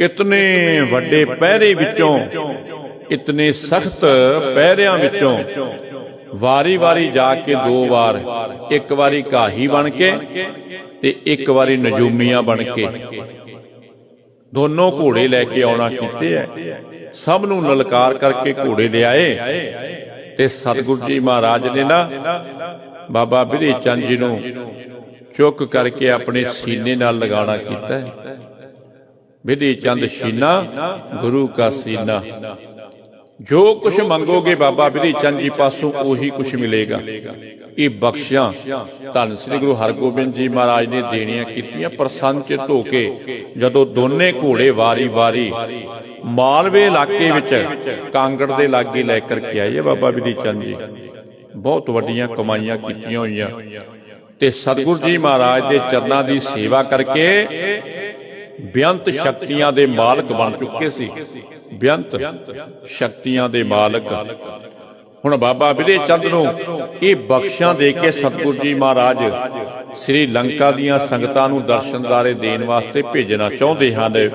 ਇਤਨੇ ਵੱਡੇ ਪਹਿਰੇ ਵਿੱਚੋਂ, ਇਤਨੇ ਸਖਤ ਪਹਿਰਿਆਂ ਵਿੱਚੋਂ ਵਾਰੀ ਜਾ ਕੇ 2 ਵਾਰ, ਇੱਕ ਵਾਰੀ ਘਾਹੀ ਬਣ ਕੇ ਤੇ ਇੱਕ ਵਾਰੀ ਨਜੂਮੀਆਂ ਬਣ ਕੇ ਦੋਨੋਂ ਘੋੜੇ ਲੈ ਕੇ ਆਉਣਾ ਕੀਤੇ ਐ। ਸਭ ਨੂੰ ਲਲਕਾਰ ਕਰਕੇ ਘੋੜੇ ਲਿਆਏ ਤੇ ਸਤਿਗੁਰੂ ਜੀ ਮਹਾਰਾਜ ਨੇ ਨਾ ਬਾਬਾ ਬਿਧੀ ਚੰਦ ਜੀ ਨੂੰ ਚੁੱਕ ਕਰਕੇ ਆਪਣੇ ਸੀਨੇ ਨਾਲ ਲਗਾਣਾ ਕੀਤਾ। ਬਿਧੀ ਚੰਦ ਸੀਨਾ ਗੁਰੂ ਕਾ ਸੀਨਾ, ਜੋ ਕੁਛ ਮੰਗੋਗੇ ਬਾਬਾ ਬਿਧੀ ਚੰਦ ਜੀ ਪਾਸੋਂ ਉਹੀ ਕੁਛ ਮਿਲੇਗਾ। ਇਹ ਬਖਸ਼ਾਂ ਧੰਨ ਸ੍ਰੀ ਗੁਰੂ ਹਰਗੋਬਿੰਦ ਜੀ ਮਹਾਰਾਜ ਨੇ ਦੇਣੀਆਂ ਕੀਤੀਆਂ ਪ੍ਰਸੰਨ ਚਿੱਤ ਹੋ ਕੇ। ਜਦੋਂ ਦੋਨੇ ਘੋੜੇ ਵਾਰੀ ਮਾਲਵੇ ਇਲਾਕੇ ਵਿੱਚ ਕਾਂਗੜ ਦੇ ਲਾਗੇ ਲੈ ਕਰਕੇ ਆਏ ਬਾਬਾ ਬਿਧੀ ਚੰਦ ਜੀ। ਬਹੁਤ ਵੱਡੀਆਂ ਕਮਾਈਆਂ ਕੀਤੀਆਂ ਹੋਈਆਂ ਤੇ ਸਤਿਗੁਰੂ ਜੀ ਮਹਾਰਾਜ ਦੇ ਚਰਨਾਂ ਦੀ ਸੇਵਾ ਕਰਕੇ ਬੇਅੰਤ ਸ਼ਕਤੀਆਂ ਦੇ ਮਾਲਕ ਬਣ ਚੁੱਕੇ ਸੀ। ਬੇਅੰਤ ਸ਼ਕਤੀਆਂ ਦੇ ਮਾਲਕ। ਹੁਣ ਬਾਬਾ ਬਿਧੀ ਚੰਦ ਨੂੰ ਇਹ ਬਖਸ਼ਾਂ ਦੇ ਕੇ ਸਤਿਗੁਰੂ ਜੀ ਮਹਾਰਾਜ ਸ੍ਰੀ ਲੰਕਾ ਦੀਆਂ ਸੰਗਤਾਂ ਨੂੰ ਦਰਸ਼ਨ ਦਿਦਾਰੇ ਦੇਣ ਵਾਸਤੇ ਭੇਜਣਾ ਚਾਹੁੰਦੇ ਹਨ।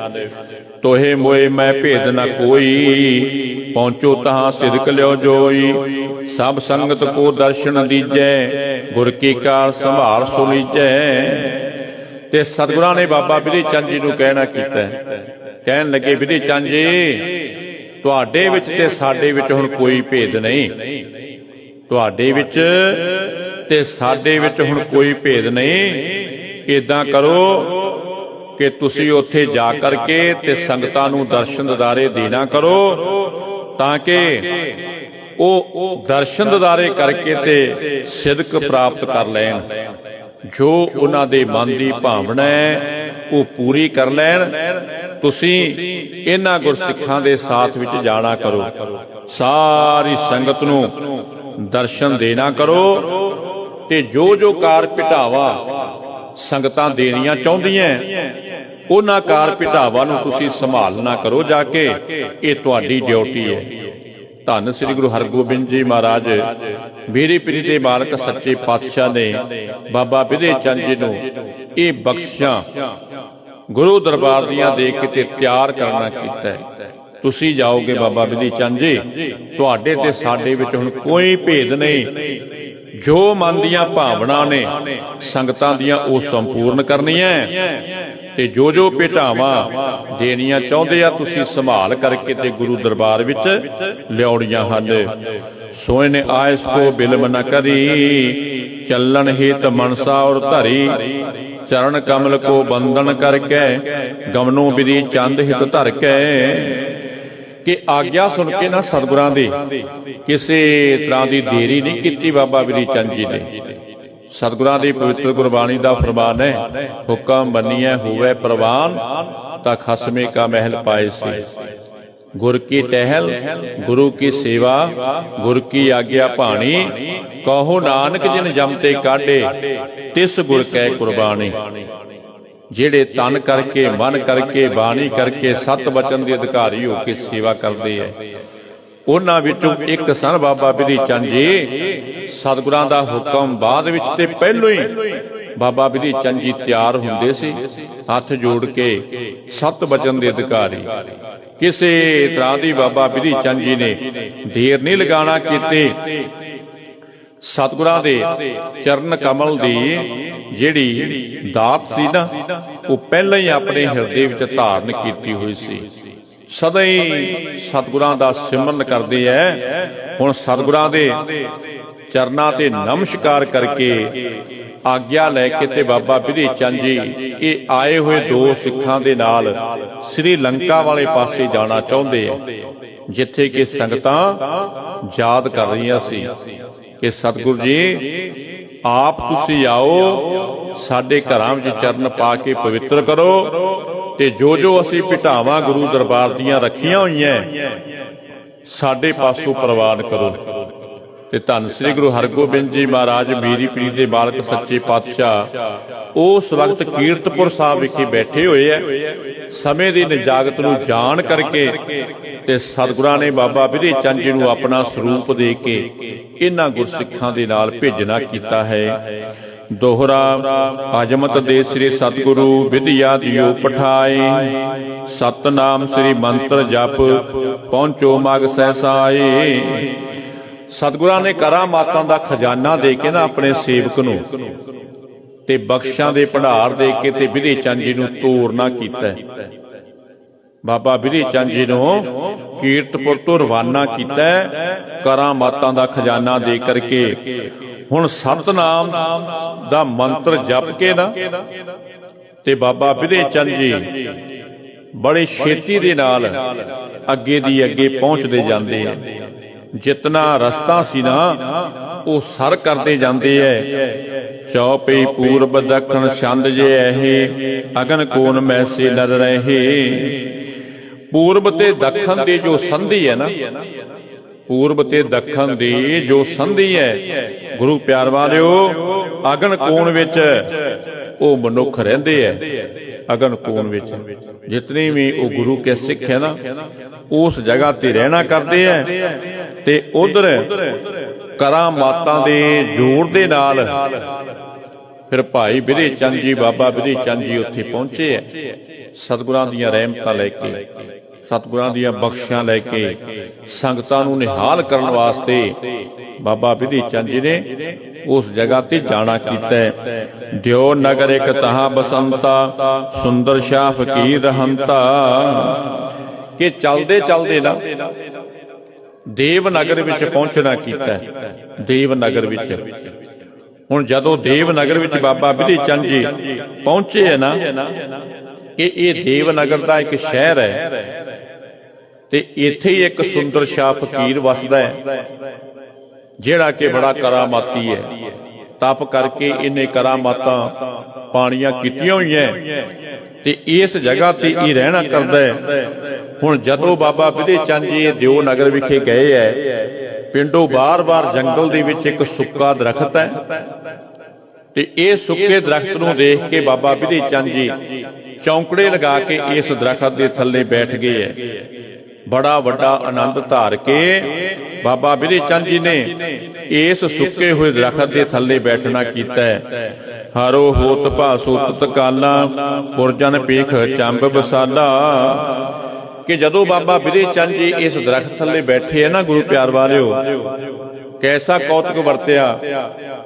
ਤੋਹੇ ਮੋਏ ਮੈਂ ਭੇਦ ਨਾ ਕੋਈ, ਪਹੁੰਚੋ ਤਹਾਂ ਸਿਦਕ ਲਿਓ ਜੋਈ। ਸਭ ਸੰਗਤ ਕੋ ਦਰਸ਼ਨ ਦੀਜੈ, ਗੁਰ ਕੀ ਕਾਰ ਸੰਭਾਲ ਸੁਲੀਜੈ। ਤੇ ਸਤਿਗੁਰਾਂ ਨੇ ਬਾਬਾ ਬਿਧੀ ਚੰਦ ਜੀ ਨੂੰ ਕਹਿਣਾ ਕੀਤਾ, ਕਹਿਣ ਲੱਗੇ ਬਿਧੀ ਚੰਦ ਜੀ ਤੁਹਾਡੇ ਵਿੱਚ ਤੇ ਸਾਡੇ ਵਿੱਚ ਹੁਣ ਕੋਈ ਭੇਦ ਨਹੀਂ, ਤੁਹਾਡੇ ਵਿੱਚ ਤੇ ਸਾਡੇ ਵਿੱਚ ਹੁਣ ਕੋਈ ਭੇਦ ਨਹੀਂ। ਏਦਾਂ ਕਰੋ ਕਿ ਤੁਸੀਂ ਉੱਥੇ ਜਾ ਕਰਕੇ ਤੇ ਸੰਗਤਾਂ ਨੂੰ ਦਰਸ਼ਨ ਦਿਦਾਰੇ ਦੇਣਾ ਕਰੋ, ਤਾਂ ਕਿ ਉਹ ਦਰਸ਼ਨ ਦਿਦਾਰੇ ਕਰਕੇ ਤੇ ਸਿਦਕ ਪ੍ਰਾਪਤ ਕਰ ਲੈਣ। ਜੋ ਉਹਨਾਂ ਦੇ ਮਨ ਦੀ ਭਾਵਨਾ ਹੈ ਉਹ ਪੂਰੀ ਕਰ ਲੈਣ। ਤੁਸੀਂ ਇਹਨਾਂ ਗੁਰਸਿੱਖਾਂ ਦੇ ਸਾਥ ਵਿੱਚ ਜਾਣਾ ਕਰੋ, ਸਾਰੀ ਸੰਗਤ ਨੂੰ ਦਰਸ਼ਨ ਦੇਣਾ ਕਰੋ ਤੇ ਜੋ ਕਾਰ ਭਿਟਾਵਾ ਸੰਗਤਾਂ ਦੇਣੀਆਂ ਚਾਹੁੰਦੀਆਂ ਉਹਨਾਂ ਕਾਰ ਭਿਟਾਵਾ ਨੂੰ ਤੁਸੀਂ ਸੰਭਾਲਣਾ ਕਰੋ ਜਾ ਕੇ। ਇਹ ਤੁਹਾਡੀ ਡਿਊਟੀ ਹੈ। ਧੰਨ ਸ੍ਰੀ ਗੁਰੂ ਹਰਗੋਬਿੰਦ ਜੀ ਮਹਾਰਾਜ ਮੇਰੀ ਪ੍ਰੀ ਦੇ ਮਾਲਕ ਸੱਚੇ ਪਾਤਸ਼ਾਹ ਨੇ ਬਾਬਾ ਬਿਧੀ ਚੰਦ ਜੀ ਨੂੰ ਇਹ ਬਖਸ਼ਾਂ ਗੁਰੂ ਦਰਬਾਰ ਦੀਆਂ ਦੇ ਕੇ ਤੇ ਤਿਆਰ ਕਰਨਾ ਕੀਤਾ। ਤੁਸੀਂ ਜਾਓਗੇ ਬਾਬਾ ਬਿਧੀ ਚੰਦ ਜੀ, ਤੁਹਾਡੇ ਤੇ ਸਾਡੇ ਵਿੱਚ ਹੁਣ ਕੋਈ ਭੇਦ ਨਹੀਂ। ਜੋ ਮਨ ਦੀਆਂ ਭਾਵਨਾ ਨੇ ਸੰਗਤਾਂ ਦੀਆਂ ਉਹ ਸੰਪੂਰਨ ਕਰਨੀਆਂ ਤੇ ਜੋ ਭੇਟਾਵਾਂ ਦੇਣੀਆਂ ਚਾਹੁੰਦੇ ਆ ਤੁਸੀਂ ਸੰਭਾਲ ਕਰਕੇ ਤੇ ਗੁਰੂ ਦਰਬਾਰ ਵਿੱਚ ਲਿਆਉਣੀਆਂ ਹਨ। ਸੋਇ ਨੇ ਆਇਸ ਕੋ ਬਿਲਮ ਨ ਕਰੀ, ਚੱਲਣ ਹਿਤ ਮਨਸਾ ਔਰ ਧਰੀ। ਚਰਨ ਕਮਲ ਕੋ ਬੰਦਨ ਕਰਕੇ, ਗਮਨੋਂ ਬਿਧੀ ਚੰਦ ਹਿਤ ਧਰ ਕੇ। ਕਿ ਆਗਿਆ ਸੁਣ ਕੇ ਨਾ ਸਤਿਗੁਰਾਂ ਦੀ ਕਿਸੇ ਤਰ੍ਹਾਂ ਦੀ ਦੇਰੀ ਨਹੀਂ ਕੀਤੀ ਬਾਬਾ ਬਿਧੀ ਚੰਦ ਜੀ ਨੇ। ਸਤਿਗੁਰਾਂ ਦੀ ਪਵਿੱਤਰ ਗੁਰਬਾਣੀ ਦਾ ਫਰਮਾਨ ਹੈ, ਹੁਕਮ ਮੰਨੀਐ ਹੋਵੇ ਪ੍ਰਵਾਨ, ਤਾਂ ਖਸਮੇ ਕਾ ਮਹਿਲ ਪਾਏ ਸੀ। ਗੁਰ ਕੀ ਟਹਿਲ ਗੁਰੂ ਕੀ ਸੇਵਾ, ਗੁਰ ਕੀ ਆਗਿਆ ਭਾਣੀ। ਕਹੋ ਨਾਨਕ ਜਿਨ ਜਮ ਤੇ ਕਾਢੇ, ਤਿਸ ਗੁਰ ਕੈ ਕੁਰਬਾਨੀ। ਜਿਹੜੇ ਤਨ ਕਰਕੇ ਮਨ ਕਰਕੇ ਬਾਣੀ ਕਰਕੇ ਸਤ ਬਚਨ ਦੇ ਅਧਿਕਾਰੀ ਹੋ ਕੇ ਸੇਵਾ ਕਰਦੇ ਐ, ਉਹਨਾਂ ਵਿੱਚੋਂ ਇੱਕ ਸਨ ਬਾਬਾ ਬਿਧੀ ਚੰਦ ਜੀ। ਸਤਿਗੁਰਾਂ ਦਾ ਹੁਕਮ ਬਾਅਦ ਵਿੱਚ ਤੇ ਪਹਿਲੋਂ ਹੀ ਬਾਬਾ ਬਿਧੀ ਚੰਦ ਜੀ ਤਿਆਰ ਹੁੰਦੇ ਸੀ, ਹੱਥ ਜੋੜ ਕੇ ਸਤ ਬਚਨ ਦੇ ਅਧਿਕਾਰੀ। ਕਿਸੇ ਤਰ੍ਹਾਂ ਦੀ ਬਾਬਾ ਬਿਧੀ ਚੰਦ ਜੀ ਨੇ ਦੇਰ ਨਹੀਂ ਲਗਾਣਾ ਕੀਤੀ। ਸਤਿਗੁਰਾਂ ਦੇ ਚਰਨ ਕਮਲ ਦੀ ਜਿਹੜੀ ਦਾਤ ਸੀ ਨਾ ਉਹ ਪਹਿਲਾਂ ਹੀ ਆਪਣੇ ਹਿਰਦੇ ਵਿੱਚ ਧਾਰਨ ਕੀਤੀ ਹੋਈ ਸੀ। ਸਦਾ ਹੀ ਸਤਿਗੁਰਾਂ ਦਾ ਸਿਮਰਨ ਕਰਦੇ ਐ। ਹੁਣ ਸਤਿਗੁਰਾਂ ਦੇ ਚਰਨਾਂ ਤੇ ਨਮਸਕਾਰ ਕਰਕੇ ਆਗਿਆ ਲੈ ਕੇ ਤੇ ਬਾਬਾ ਬਿਧੀ ਚੰਦ ਜੀ ਇਹ ਆਏ ਹੋਏ 2 ਸਿੱਖਾਂ ਦੇ ਨਾਲ ਸ੍ਰੀ ਲੰਕਾ ਵਾਲੇ ਪਾਸੇ ਜਾਣਾ ਚਾਹੁੰਦੇ ਐ, ਜਿੱਥੇ ਕਿ ਸੰਗਤਾਂ ਯਾਦ ਕਰ ਰਹੀਆਂ ਸੀ ਕਿ ਸਤਿਗੁਰੂ ਜੀ ਆਪ ਤੁਸੀਂ ਆਓ, ਸਾਡੇ ਘਰਾਂ ਵਿੱਚ ਚਰਨ ਪਾ ਕੇ ਪਵਿੱਤਰ ਕਰੋ, ਤੇ ਜੋ ਜੋ ਅਸੀਂ ਭਿਟਾਵਾਂ ਗੁਰੂ ਦਰਬਾਰ ਦੀਆਂ ਰੱਖੀਆਂ ਹੋਈਆਂ ਸਾਡੇ ਪਾਸੋਂ ਪ੍ਰਵਾਨ ਕਰੋ। ਤੇ ਧੰਨ ਸ੍ਰੀ ਗੁਰੂ ਹਰਗੋਬਿੰਦ ਜੀ ਮਹਾਰਾਜ ਮੀਰੀ ਪੀਰੀ ਦੇ ਮਾਲਕ ਸੱਚੇ ਪਾਤਸ਼ਾਹ ਉਸ ਵਕਤ ਕੀਰਤਪੁਰ ਸਾਹਿਬ ਵਿਖੇ ਬੈਠੇ ਹੋਏ ਐ। ਸਮੇਂ ਦੀ ਨਿਜਾਗਤ ਨੂੰ ਜਾਣ ਕਰਕੇ ਤੇ ਸਤਿਗੁਰਾਂ ਨੇ ਬਾਬਾ ਬਿਧੀ ਚੰਦ ਜੀ ਨੂੰ ਆਪਣਾ ਸਰੂਪ ਦੇ ਕੇ ਇਹਨਾਂ ਗੁਰਸਿੱਖਾਂ ਦੇ ਨਾਲ ਭੇਜਣਾ ਕੀਤਾ ਹੈ। ਦੋਹਰਾ ਅਜਮਤ ਦੇ ਸ੍ਰੀ ਸਤਿਗੁਰੂ ਵਿਦਿਆ ਦਿਓ ਪਠਾਏ, ਸਤਨਾਮ ਸ੍ਰੀ ਮੰਤਰ ਜਪ ਪਹੁੰਚੋ ਮਗ ਸਹਿਸਾਏ। ਸਤਿਗੁਰਾਂ ਨੇ ਕਰਾਮਾਤਾਂ ਦਾ ਖਜ਼ਾਨਾ ਦੇ ਕੇ ਨਾ ਆਪਣੇ ਸੇਵਕ ਨੂੰ ਤੇ ਬਖਸ਼ਾਂ ਦੇ ਭੰਡਾਰ ਦੇ ਕੇ ਤੇ ਬਿਧੀ ਚੰਦ ਜੀ ਨੂੰ ਤੋਰਨਾ ਕੀਤਾ। ਬਾਬਾ ਬਿਧੀ ਚੰਦ ਜੀ ਨੂੰ ਕੀਰਤਪੁਰ ਤੋਂ ਰਵਾਨਾ ਕੀਤਾ ਕਰਾਮਾਤਾਂ ਦਾ ਖਜ਼ਾਨਾ ਦੇ ਕਰਕੇ। ਹੁਣ ਸਤਨਾਮ ਦਾ ਮੰਤਰ ਜਪ ਕੇ ਨਾ ਤੇ ਬਾਬਾ ਬਿਧੀ ਚੰਦ ਜੀ ਬੜੇ ਛੇਤੀ ਦੇ ਨਾਲ ਅੱਗੇ ਦੀ ਅੱਗੇ ਪਹੁੰਚਦੇ ਜਾਂਦੇ ਆ। ਜਿਤਨਾ ਰਸਤਾ ਸੀ ਨਾ ਉਹ ਸਰ ਕਰਦੇ ਜਾਂਦੇ ਐ। ਚੌਪਈ ਪੂਰਬ ਦੱਖਣ ਛੰਦ ਜੇ ਇਹ ਅਗਨ ਕੋਨ ਮੈਸੇ ਨਰ ਰਹੇ। ਪੂਰਬ ਤੇ ਦੱਖਣ ਦੀ ਜੋ ਸੰਧੀ ਹੈ ਨਾ, ਪੂਰਬ ਤੇ ਦੱਖਣ ਦੀ ਜੋ ਸੰਧੀ ਹੈ ਗੁਰੂ ਪਿਆਰ ਵਾਲਿਓ, ਅਗਨ ਕੋਨ ਵਿੱਚ ਉਹ ਮਨੁੱਖ ਰਹਿੰਦੇ ਐ। ਅਗਨ ਕੋਨ ਵਿੱਚ ਜਿਤਨੇ ਵੀ ਉਹ ਗੁਰੂ ਕੇ ਸਿੱਖ ਹੈ ਨਾ ਉਸ ਜਗ੍ਹਾ ਤੇ ਰਹਿਣਾ ਕਰਦੇ ਐ। ਤੇ ਉਧਰ ਕਰਾਮਾਤਾਂ ਦੇ ਜੋਰ ਦੇ ਨਾਲ ਫਿਰ ਭਾਈ ਬਿਧੀ ਚੰਦ ਜੀ, ਬਾਬਾ ਬਿਧੀ ਚੰਦ ਜੀ ਉੱਥੇ ਪਹੁੰਚੇ ਐ। ਸਤਿਗੁਰਾਂ ਦੀਆਂ ਰਹਿਮਤਾਂ ਲੈ ਕੇ, ਸਤਿਗੁਰਾਂ ਦੀਆਂ ਬਖਸ਼ਾਂ ਲੈ ਕੇ ਸੰਗਤਾਂ ਨੂੰ ਨਿਹਾਲ ਕਰਨ ਵਾਸਤੇ ਬਾਬਾ ਬਿਧੀ ਚੰਦ ਜੀ ਨੇ ਉਸ ਜਗ੍ਹਾ ਤੇ ਜਾਣਾ ਕੀਤਾ। ਦਿਓ ਨਗਰ ਇੱਕ ਤਹਾਂ ਬਸੰਤਾ, ਸੁੰਦਰ ਸ਼ਾਹ ਫਕੀਰ ਰਹੰਤਾ। ਕਿ ਚਲਦੇ ਚਲਦੇ ਨਾ ਦੇਵਨਗਰ ਵਿੱਚ ਪਹੁੰਚਣਾ ਕੀਤਾ। ਦੇਵਨਗਰ ਵਿੱਚ ਹੁਣ ਜਦੋਂ ਦੇਵਨਗਰ ਵਿੱਚ ਬਾਬਾ ਬਿਧੀ ਚੰਦ ਜੀ ਪਹੁੰਚੇ ਹੈ ਨਾ, ਕਿ ਇਹ ਦੇਵਨਗਰ ਦਾ ਇੱਕ ਸ਼ਹਿਰ ਹੈ ਤੇ ਇੱਥੇ ਹੀ ਇੱਕ ਸੁੰਦਰ ਸ਼ਾਹ ਫਕੀਰ ਵਸਦਾ ਹੈ, ਜਿਹੜਾ ਕਿ ਬੜਾ ਕਰਾਮਾਤੀ ਹੈ। ਤਪ ਕਰਕੇ ਇਹਨੇ ਕਰਾਮਾਤਾਂ ਪਾਣੀਆਂ ਕੀਤੀਆਂ ਹੋਈਆਂ ਤੇ ਇਸ ਜਗ੍ਹਾ ਤੇ ਹੀ ਰਹਿਣਾ ਕਰਦਾ ਹੈ। ਹੁਣ ਜਦੋਂ ਬਾਬਾ ਬਿਧੀ ਚੰਦ ਜੀ ਦਿਓ ਨਗਰ ਵਿਖੇ ਗਏ ਐ, ਪਿੰਡੋਂ ਬਾਰ-ਬਾਰ ਜੰਗਲ ਦੇ ਵਿੱਚ ਇੱਕ ਸੁੱਕਾ ਦਰਖਤ ਹੈ ਤੇ ਇਹ ਸੁੱਕੇ ਦਰਖਤ ਨੂੰ ਦੇਖ ਕੇ ਬਾਬਾ ਬਿਧੀ ਚੰਦ ਜੀ ਚੌਂਕੜੇ ਲਗਾ ਕੇ ਇਸ ਦਰਖਤ ਦੇ ਥੱਲੇ ਬੈਠ ਗਏ ਐ। ਬੜਾ ਵੱਡਾ ਆਨੰਦ ਧਾਰ ਕੇ ਬਾਬਾ ਬਿਧੀ ਚੰਦ ਜੀ ਨੇ ਇਸ ਸੁੱਕੇ ਹੋਏ ਦਰਖਤ ਦੇ ਥੱਲੇ ਬੈਠਣਾ ਕੀਤਾ। ਹਰੋ ਹੋਤ ਭਾਸੁ ਤਤਕਾਲਾ, ਪੁਰਜਨ ਪੀਖ ਚੰਬ ਬਸਾਲਾ। ਕਿ ਜਦੋਂ ਬਾਬਾ ਬਿਧੀ ਚੰਦ ਜੀ ਇਸ ਦਰਖਤ ਥੱਲੇ ਬੈਠੇ ਆ ਨਾ ਗੁਰੂ ਪਿਆਰ ਵਾਲਿਓ, ਕੈਸਾ ਕੌਤਕ ਵਰਤਿਆ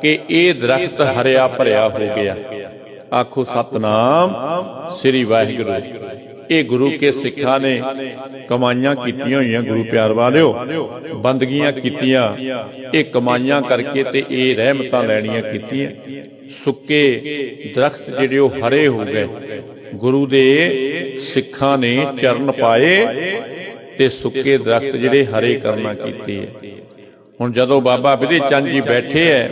ਕਿ ਇਹ ਦਰਖਤ ਹਰਿਆ ਭਰਿਆ ਹੋ ਗਿਆ। ਆਖੋ ਸਤਨਾਮ ਸ੍ਰੀ ਵਾਹਿਗੁਰੂ। ਇਹ ਗੁਰੂ ਕੇ ਸਿੱਖਾਂ ਨੇ ਕਮਾਈਆਂ ਕੀਤੀਆਂ ਹੋਈਆਂ ਗੁਰੂ ਪਿਆਰ ਵਾਲਿਓ, ਬੰਦਗੀਆਂ ਕੀਤੀਆਂ, ਇਹ ਕਮਾਈਆਂ ਕਰਕੇ ਤੇ ਇਹ ਰਹਿਮਤਾਂ ਲੈਣੀਆਂ ਕੀਤੀਆਂ। ਸੁੱਕੇ ਦਰਖਤ ਜਿਹੜੇ ਉਹ ਹਰੇ ਹੋ ਗਏ, ਗੁਰੂ ਦੇ ਸਿੱਖਾਂ ਨੇ ਚਰਨ ਪਾਏ ਤੇ ਸੁੱਕੇ ਦਰਖਤ ਜਿਹੜੇ ਹਰੇ ਕਰਨਾ ਕੀਤੇ ਹੈ। ਹੁਣ ਜਦੋਂ ਬਾਬਾ ਬਿਧੀ ਚੰਦ ਜੀ ਬੈਠੇ ਐ,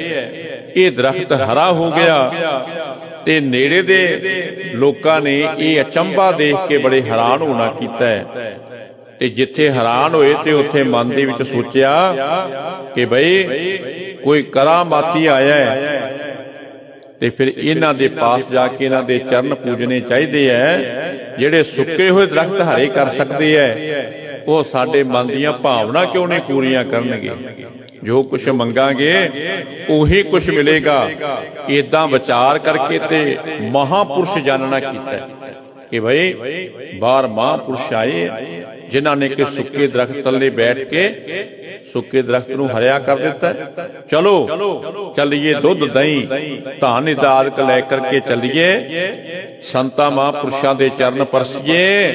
ਇਹ ਦਰਖਤ ਹਰਾ ਹੋ ਗਿਆ ਤੇ ਨੇੜੇ ਦੇ ਲੋਕਾਂ ਨੇ ਇਹ ਅਚੰਭਾ ਦੇਖ ਕੇ ਬੜੇ ਹੈਰਾਨ ਹੋਣਾ ਕੀਤਾ ਹੈ। ਤੇ ਜਿੱਥੇ ਹੈਰਾਨ ਹੋਏ ਤੇ ਉੱਥੇ ਮਨ ਦੇ ਵਿੱਚ ਸੋਚਿਆ ਕਿ ਬਈ ਕੋਈ ਕਰਾਮਾਤੀ ਆਇਆ ਹੈ ਤੇ ਫਿਰ ਇਹਨਾਂ ਦੇ ਪਾਸ ਜਾ ਕੇ ਇਹਨਾਂ ਦੇ ਚਰਨ ਪੂਜਣੇ ਚਾਹੀਦੇ ਐ। ਜਿਹੜੇ ਸੁੱਕੇ ਹੋਏ ਦਰਖਤ ਹਰੇ ਕਰ ਸਕਦੇ ਐ, ਉਹ ਸਾਡੇ ਮਨ ਦੀਆਂ ਭਾਵਨਾ ਕਿਉਂ ਨਹੀਂ ਪੂਰੀਆਂ ਕਰਨਗੇ। ਜੋ ਕੁਛ ਮੰਗਾਂਗੇ ਉਹੀ ਕੁਛ ਮਿਲੇਗਾ। ਏਦਾਂ ਵਿਚਾਰ ਕਰਕੇ ਤੇ ਮਹਾਪੁਰਸ਼ ਜਾਣਨਾ ਕੀਤਾ ਕਿ ਭਾਈ ਬਾਹਰ ਮਹਾਪੁਰਸ਼ ਆਏ ਜਿਨ੍ਹਾਂ ਨੇ ਕਿ ਸੁੱਕੇ ਦਰਖਤ ਥੱਲੇ ਬੈਠ ਕੇ ਸੁੱਕੇ ਦਰਖਤ ਨੂੰ ਹਰਿਆ ਕਰ ਦਿੱਤਾ। ਚਲੋ ਚੱਲੀਏ, ਦੁੱਧ ਦਹੀਂ ਧਾਨ ਇਦਾਦਕ ਲੈ ਕਰਕੇ ਚੱਲੀਏ, ਸੰਤਾਂ ਮਹਾਂਪੁਰਸ਼ਾਂ ਦੇ ਚਰਨ ਪਰਸੀਏ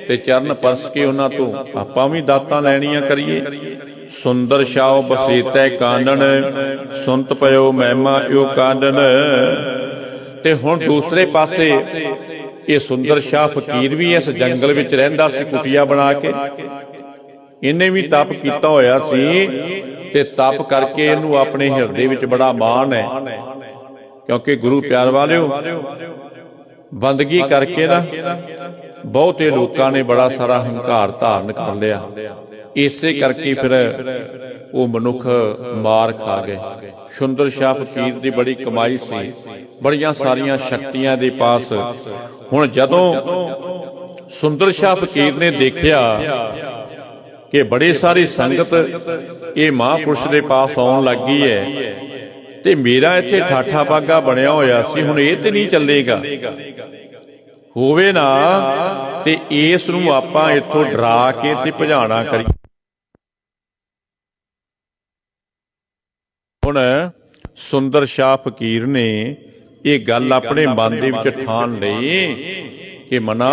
ਤੇ ਚਰਨ ਪਰਸ ਕੇ ਉਹਨਾਂ ਤੋਂ ਆਪਾਂ ਵੀ ਦਾਤਾਂ ਲੈਣੀਆਂ ਕਰੀਏ। ਸੁੰਦਰ ਸ਼ਾਹ ਬਸੀਤੈ ਕਾਨਨ, ਸੁਨਤ ਪਇਓ ਮਹਿਮਾ ਇਓ ਕਾਨਨ। ਤੇ ਹੁਣ ਦੂਸਰੇ ਪਾਸੇ ਇਹ ਸੁੰਦਰ ਸ਼ਾਹ ਫਕੀਰ ਵੀ ਇਸ ਜੰਗਲ ਵਿੱਚ ਰਹਿੰਦਾ ਸੀ ਕੁਟੀਆ ਬਣਾ ਕੇ। ਇਹਨੇ ਵੀ ਤਪ ਕੀਤਾ ਹੋਇਆ ਸੀ ਤੇ ਤਪ ਕਰਕੇ ਇਹਨੂੰ ਆਪਣੇ ਹਿਰਦੇ ਵਿੱਚ ਬੜਾ ਮਾਣ ਹੈ। ਕਿਉਂਕਿ ਗੁਰੂ ਪਿਆਰ ਵਾਲਿਓ ਬੰਦਗੀ ਕਰਕੇ ਨਾ ਬਹੁਤੇ ਲੋਕਾਂ ਨੇ ਬੜਾ ਸਾਰਾ ਹੰਕਾਰ ਧਾਰਨ ਕਰ ਲਿਆ। ਇਸੇ ਕਰਕੇ ਫਿਰ ਉਹ ਮਨੁੱਖ ਮਾਰ ਖਾ ਗਏ। ਸੁੰਦਰ ਸ਼ਾਹ ਫਕੀਰ ਦੀ ਬੜੀ ਕਮਾਈ ਸੀ, ਬੜੀਆਂ ਸਾਰੀਆਂ ਸ਼ਕਤੀਆਂ ਦੇ ਪਾਸ। ਹੁਣ ਜਦੋਂ ਸੁੰਦਰ ਸ਼ਾਹ ਫਕੀਰ ਨੇ ਦੇਖਿਆ ਕਿ ਬੜੀ ਸਾਰੀ ਸੰਗਤ ਇਹ ਮਹਾਂਪੁਰਸ਼ ਦੇ ਪਾਸ ਆਉਣ ਲੱਗ ਗਈ ਹੈ ਤੇ ਮੇਰਾ ਇੱਥੇ ਠਾਠਾ ਬਾਗਾ ਬਣਿਆ ਹੋਇਆ ਸੀ, ਹੁਣ ਇਹ ਤੇ ਨਹੀਂ ਚੱਲੇਗਾ, ਹੋਵੇ ਨਾ ਤੇ ਇਸ ਨੂੰ ਆਪਾਂ ਇੱਥੋਂ ਡਰਾ ਕੇ ਤੇ ਭਜਾਣਾ ਕਰੀਏ। ਹੁਣ ਸੁੰਦਰ ਸ਼ਾਹ ਫਕੀਰ ਨੇ ਇਹ ਗੱਲ ਆਪਣੇ ਮਨ ਦੇ ਵਿੱਚ ਠਾਣ ਲਈ ਕਿ ਮਨਾ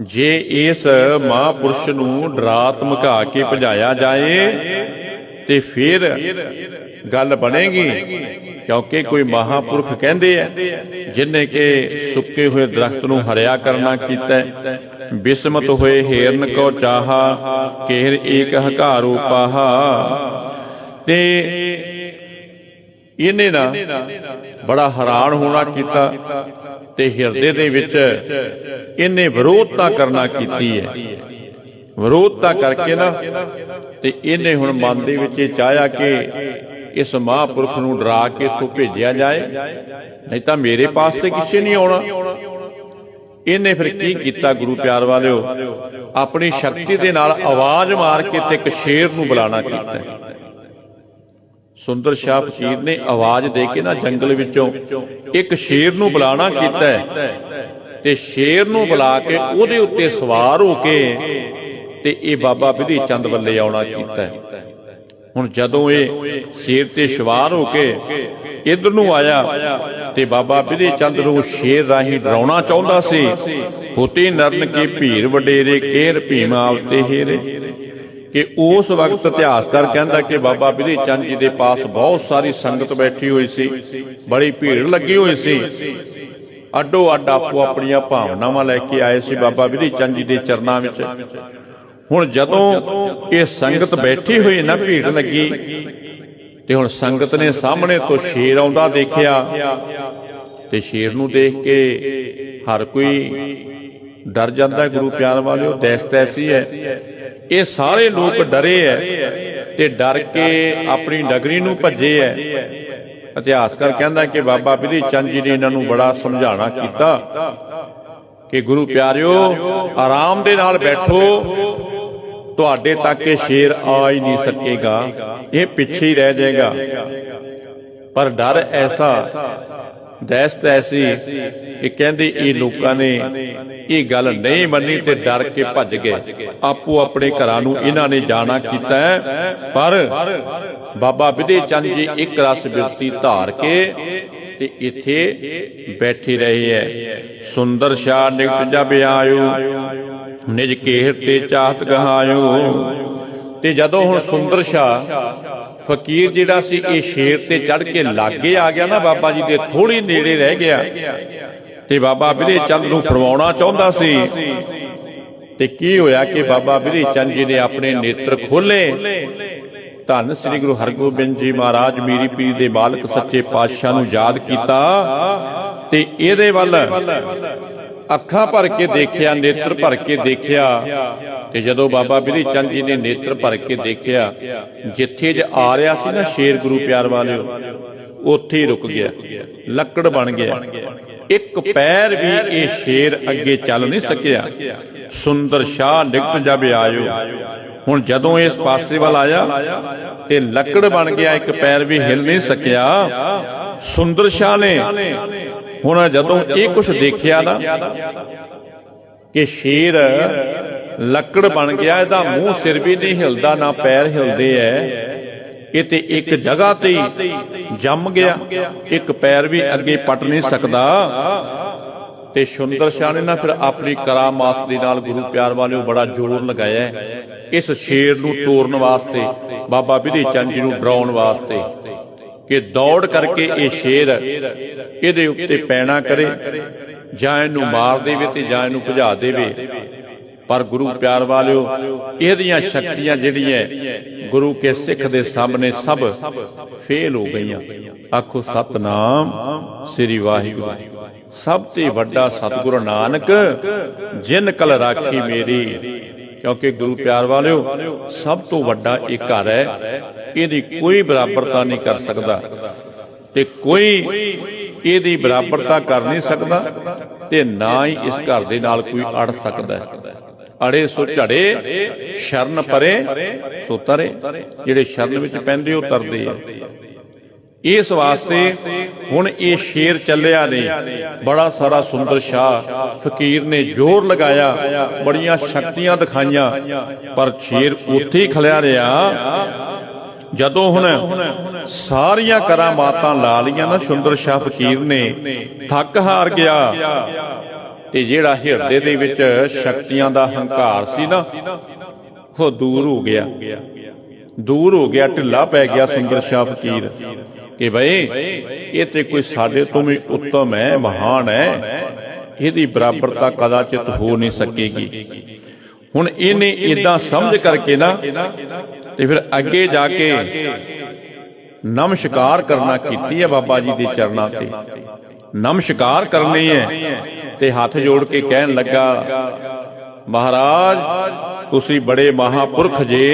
ਜੇ ਇਸ ਮਹਾਂਪੁਰਸ਼ ਨੂੰ ਡਰਾ ਧਮਕਾ ਕੇ ਭਜਾਇਆ ਜਾਏ ਤੇ ਫਿਰ ਗੱਲ ਬਣੇਗੀ। ਕਿਉਂਕਿ ਕੋਈ ਮਹਾਂਪੁਰਖ ਕਹਿੰਦੇ ਆ ਜਿਨ੍ਹਾਂ ਕਿ ਸੁੱਕੇ ਹੋਏ ਦਰਖਤ ਨੂੰ ਹਰਿਆ ਕਰਨਾ ਕੀਤਾ, ਬਿਸਮਤ ਹੋਏ ਹਿਰਨ ਕੋ ਚਾਹਾ, ਕੇਹਰ ਏਕ ਹਕਾਰੂ ਪਾਹਾ। ਤੇ ਇਹਨੇ ਨਾ ਬੜਾ ਹੈਰਾਨ ਹੋਣਾ ਕੀਤਾ ਤੇ ਹਿਰਦੇ ਦੇ ਵਿੱਚ ਇਹਨੇ ਵਿਰੋਧਤਾ ਕਰਨਾ ਕੀਤੀ ਹੈ। ਵਿਰੋਧਤਾ ਕਰਕੇ ਨਾ ਤੇ ਇਹਨੇ ਹੁਣ ਮਨ ਦੇ ਵਿੱਚ ਇਹ ਚਾਹਿਆ ਕਿ ਇਸ ਮਹਾਂਪੁਰਖ ਨੂੰ ਡਰਾ ਕੇ ਇੱਥੋਂ ਭੇਜਿਆ ਜਾਏ, ਨਹੀਂ ਤਾਂ ਮੇਰੇ ਪਾਸ ਤੇ ਕਿਸੇ ਨਹੀਂ ਆਉਣਾ। ਇਹਨੇ ਫਿਰ ਕੀ ਕੀਤਾ ਗੁਰੂ ਪਿਆਰ ਵਾਲਿਓ, ਆਪਣੀ ਸ਼ਕਤੀ ਦੇ ਨਾਲ ਆਵਾਜ਼ ਮਾਰ ਕੇ ਤੇ ਇੱਕ ਸ਼ੇਰ ਨੂੰ ਬੁਲਾਣਾ ਕੀਤਾ। ਸੁੰਦਰ ਸ਼ਾਹ ਫਕੀਰ ਨੇ ਆਵਾਜ਼ ਦੇ ਕੇ ਨਾ ਜੰਗਲ ਵਿੱਚੋਂ ਇੱਕ ਸ਼ੇਰ ਨੂੰ ਬੁਲਾਣਾ ਕੀਤਾ ਤੇ ਸ਼ੇਰ ਨੂੰ ਬੁਲਾ ਕੇ ਉਹਦੇ ਉੱਤੇ ਸਵਾਰ ਹੋ ਕੇ ਤੇ ਇਹ ਬਾਬਾ ਬਿਧੀ ਚੰਦ ਵੱਲੇ ਆਉਣਾ ਕੀਤਾ। ਹੁਣ ਜਦੋਂ ਇਹ ਸ਼ੇਰ ਤੇ ਸਵਾਰ ਹੋ ਕੇ ਇਧਰ ਨੂੰ ਆਇਆ ਤੇ ਬਾਬਾ ਬਿਧੀ ਚੰਦ ਨੂੰ ਸ਼ੇਰ ਰਾਹੀਂ ਡਰਾਉਣਾ ਚਾਹੁੰਦਾ ਸੀ। ਹੋਤੀ ਨਰਨ ਕੀ ਭੀੜ ਵਡੇਰੇ, ਕੇਰ ਭੀਮ ਆਵਤੇ ਹੇਰੇ। ਕਿ ਉਸ ਵਕਤ ਇਤਿਹਾਸਕਾਰ ਕਹਿੰਦਾ ਕਿ ਬਾਬਾ ਬਿਧੀ ਚੰਦ ਜੀ ਦੇ ਪਾਸ ਬਹੁਤ ਸਾਰੀ ਸੰਗਤ ਬੈਠੀ ਹੋਈ ਸੀ, ਬੜੀ ਭੀੜ ਲੱਗੀ ਹੋਈ ਸੀ। ਅੱਡੋ ਅੱਡ ਆਪੋ ਆਪਣੀਆਂ ਭਾਵਨਾਵਾਂ ਲੈ ਕੇ ਆਏ ਸੀ ਬਾਬਾ ਬਿਧੀ ਚੰਦ ਜੀ ਦੇ ਚਰਨਾਂ ਵਿੱਚ। ਹੁਣ ਜਦੋਂ ਇਹ ਸੰਗਤ ਬੈਠੀ ਹੋਈ ਨਾ, ਭੀੜ ਲੱਗੀ, ਤੇ ਹੁਣ ਸੰਗਤ ਨੇ ਸਾਹਮਣੇ ਤੋਂ ਸ਼ੇਰ ਆਉਂਦਾ ਦੇਖਿਆ ਤੇ ਸ਼ੇਰ ਨੂੰ ਦੇਖ ਕੇ ਹਰ ਕੋਈ ਡਰ ਜਾਂਦਾ। ਗੁਰੂ ਪਿਆਰ ਵਾਲਿਓ ਦਹਿਸ਼ਤ ਐਸੀ ਹੈ, ਇਹ ਸਾਰੇ ਲੋਕ ਡਰੇ ਐ ਤੇ ਡਰ ਕੇ ਆਪਣੀ ਨਗਰੀ ਨੂੰ ਭੱਜੇ ਐ। ਇਤਿਹਾਸਕਾਰ ਕਹਿੰਦਾ ਕਿ ਬਾਬਾ ਬਿਧੀ ਚੰਦ ਜੀ ਨੇ ਇਹਨਾਂ ਨੂੰ ਬੜਾ ਸਮਝਾਉਣਾ ਕੀਤਾ ਕਿ ਗੁਰੂ ਪਿਆਰਿਓ ਆਰਾਮ ਦੇ ਨਾਲ ਬੈਠੋ, ਤੁਹਾਡੇ ਤੱਕ ਇਹ ਸ਼ੇਰ ਆ ਹੀ ਨਹੀਂ ਸਕੇਗਾ, ਇਹ ਪਿੱਛੇ ਹੀ ਰਹਿ ਜਾਏਗਾ। ਪਰ ਡਰ ਐਸਾ, ਦਹਿਸ਼ਤ ਐਸੀ ਕਿ ਕਹਿੰਦੇ ਇਹ ਲੋਕਾਂ ਨੇ ਇਹ ਗੱਲ ਨਹੀਂ ਮੰਨੀ ਤੇ ਡਰ ਕੇ ਭੱਜ ਗਏ, ਆਪੋ ਆਪਣੇ ਘਰਾਂ ਨੂੰ ਇਹਨਾਂ ਨੇ ਜਾਣਾ ਕੀਤਾ। ਪਰ ਬਾਬਾ ਬਿਧੀ ਚੰਦ ਜੀ ਇੱਕ ਰਸ ਬਿਰਤੀ ਧਾਰ ਕੇ ਤੇ ਇੱਥੇ ਬੈਠੇ ਰਹੇ ਐ। ਸੁੰਦਰ ਸ਼ਾਹ ਨਿਕਟ ਜਬ ਆਇਓ, ਨਿਜ ਕੇਹਰ ਤੇ ਚਾਹਤ ਗਹਾਇਓ। ਤੇ ਜਦੋਂ ਹੁਣ ਸੁੰਦਰ ਸ਼ਾਹ ਫਕੀਰ ਜਿਹੜਾ ਸੀ ਇਹ ਸ਼ੇਰ ਤੇ ਚੜ੍ਹ ਕੇ ਲਾਗੇ ਆ ਗਿਆ ਨਾ, ਬਾਬਾ ਜੀ ਦੇ ਥੋੜੀ ਨੇੜੇ ਰਹਿ ਗਿਆ ਤੇ ਬਾਬਾ ਬਿਧੀ ਚੰਦ ਨੂੰ ਫੜਵਾਉਣਾ ਚਾਹੁੰਦਾ ਸੀ। ਤੇ ਕੀ ਹੋਇਆ ਕਿ ਬਾਬਾ ਬਿਧੀ ਚੰਦ ਜੀ ਨੇ ਆਪਣੇ ਨੇਤਰ ਖੋਲੇ। ਧੰਨ ਸ੍ਰੀ ਗੁਰੂ ਹਰਗੋਬਿੰਦ ਜੀ ਮਹਾਰਾਜ ਮੀਰੀ ਪੀਰ ਦੇ ਮਾਲਕ ਸੱਚੇ ਪਾਤਸ਼ਾਹ ਨੂੰ ਯਾਦ ਕੀਤਾ ਤੇ ਇਹਦੇ ਵੱਲ ਅੱਖਾਂ ਭਰ ਕੇ ਦੇਖਿਆ, ਨੇਤਰ ਭਰ ਕੇ ਦੇਖਿਆ। ਤੇ ਜਦੋਂ ਬਾਬਾ ਬਿਧੀ ਚੰਦ ਜੀ ਨੇ ਨੇਤਰ ਭਰ ਕੇ ਦੇਖਿਆ, ਜਿੱਥੇ ਜ ਆ ਰਿਹਾ ਸੀ ਨਾ ਸ਼ੇਰ ਗੁਰੂ ਪਿਆਰ ਵਾਲਿਓ, ਉੱਥੇ ਹੀ ਰੁਕ ਗਿਆ, ਲੱਕੜ ਬਣ ਗਿਆ। ਇੱਕ ਪੈਰ ਵੀ ਇਹ ਸ਼ੇਰ ਅੱਗੇ ਚੱਲ ਨਹੀਂ ਸਕਿਆ। ਸੁੰਦਰ ਸ਼ਾਹ ਨਿਕਟ ਜਬ ਆਇਓ, ਹੁਣ ਜਦੋਂ ਇਸ ਪਾਸੇ ਵੱਲ ਆਇਆ ਤੇ ਲੱਕੜ ਬਣ ਗਿਆ, ਇੱਕ ਪੈਰ ਵੀ ਹਿਲ ਨਹੀਂ ਸਕਿਆ। ਸੁੰਦਰ ਸ਼ਾਹ ਨੇ ਹੁਣ ਜਦੋਂ ਇਹ ਕੁਝ ਦੇਖਿਆ ਨਾ ਕਿ ਸ਼ੇਰ ਲੱਕੜ ਬਣ ਗਿਆ, ਇਹਦਾ ਮੂੰਹ ਸਿਰ ਵੀ ਨਹੀਂ ਹਿਲਦਾ, ਨਾ ਪੈਰ ਹਿਲਦੇ ਐ, ਇਹ ਤੇ ਇੱਕ ਜਗ੍ਹਾ ਤੇ ਜੰਮ ਗਿਆ, ਇੱਕ ਪੈਰ ਵੀ ਅੱਗੇ ਪਟ ਨਹੀਂ ਸਕਦਾ। ਤੇ ਸੁੰਦਰ ਸ਼ਾਹ ਨੇ ਨਾ ਫਿਰ ਆਪਣੀ ਕਰਾਮਾਤ ਦੇ ਨਾਲ ਗੁਰੂ ਪਿਆਰ ਵਾਲਿਓ ਬੜਾ ਜ਼ੋਰ ਲਗਾਇਆ ਇਸ ਸ਼ੇਰ ਨੂੰ ਤੋੜਨ ਵਾਸਤੇ, ਬਾਬਾ ਬਿਧੀ ਚੰਦ ਜੀ ਨੂੰ ਡਰਾਉਣ ਵਾਸਤੇ, ਕਿ ਦੌੜ ਕਰਕੇ ਇਹ ਸ਼ੇਰ ਇਹਦੇ ਉੱਤੇ ਪੈਣਾ ਕਰੇ, ਜਾਂ ਇਹਨੂੰ ਮਾਰ ਦੇਵੇ ਤੇ ਜਾਂ ਇਹਨੂੰ ਭਜਾ ਦੇਵੇ। पर गुरु प्यार वालियो इहदियां शक्तियां जिहड़ियां गुरु के सिख दे सामने सब फेल हो गईयां। आखो सतनाम श्री वाहिगुरू। सब ते वड्डा सतगुरु नानक जिन कल राखी मेरी। क्योंकि गुरु प्यार वालियो सब तो वड्डा एक घर है, इहदी कोई बराबरता नहीं कर सकदा ते कोई इहदी बराबरता कर नहीं सकदा ते ना ही इस घर दे नाल कोई अड़ सकदा है। अड़े सो झड़े शरण परे सो तरे। जिहड़े शरण विच पैंदे ओ तरदे आ। इस वास्ते हुण ये शेर चलिया ने, बड़ा सारा सुंदर शाह फकीर ने जोर लगाया, बड़ियां शक्तियां दिखाइयां, पर शेर उत्थे ही खलिया रहा। जदों हुण सारियां करामातां ला लईआं ना सुंदर शाह फकीर ने, थक हार गया ते जिहड़ा हिरदे दे विच शक्तियां दा हंकार सी ना, वो दूर हो गया, दूर हो गया, ढिला पै गया सुंदर शाह फकीर कि भाई ये ते कोई साडे तो भी उत्तम है, महान है, इहदी बराबरता कदाचित हो नहीं सकेगी। हुण इहने इदां समझ करके ना ते फिर अगे जाके नमस्कार करना कीती है बाबा जी दे चरनां ते। नमस्कार करनी है ते हाथ जोड़ के कहन लगा, महाराज तुसी बड़े महापुरख जे,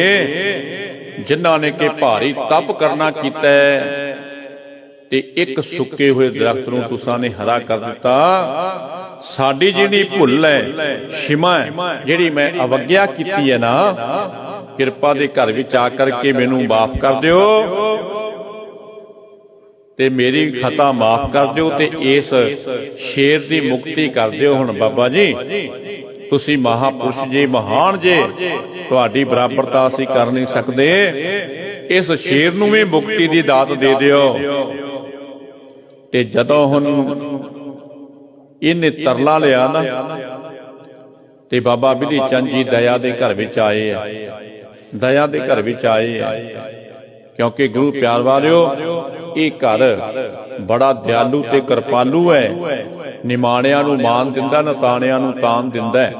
जिन्हां ने के भारी तप करना कीता है ते एक सुके हुए दरख्त नूं तुसां ने हरा कर दिता। साडी जिहड़ी भुल है, शिमा है, जिहड़ी मैं अवग्या कीती है ना, किरपा दे घर विच आ करके मैनूं माफ कर दिओ ते मेरी खता माफ कर दिओ ते इस शेर दी मुक्ति कर दिओ। हुण बाबा जी तुसी महापुरुष जे, महान जे, तुहाडी बराबरता असीं कर नहीं सकदे, इस शेर नूं भी मुक्ति दी दात दे दिओ। ते जदों हुण इहने तरला लिया ना, ते बाबा बिधि चंद जी दया दे घर विच आए है, दया दे घर विच आए है। क्योंकि गुरु प्यार वालियो ये घर बड़ा दयालु ते कृपालु है। निमाणियां नूं मान दिंदा, नताणियां नूं तान दिंदा है,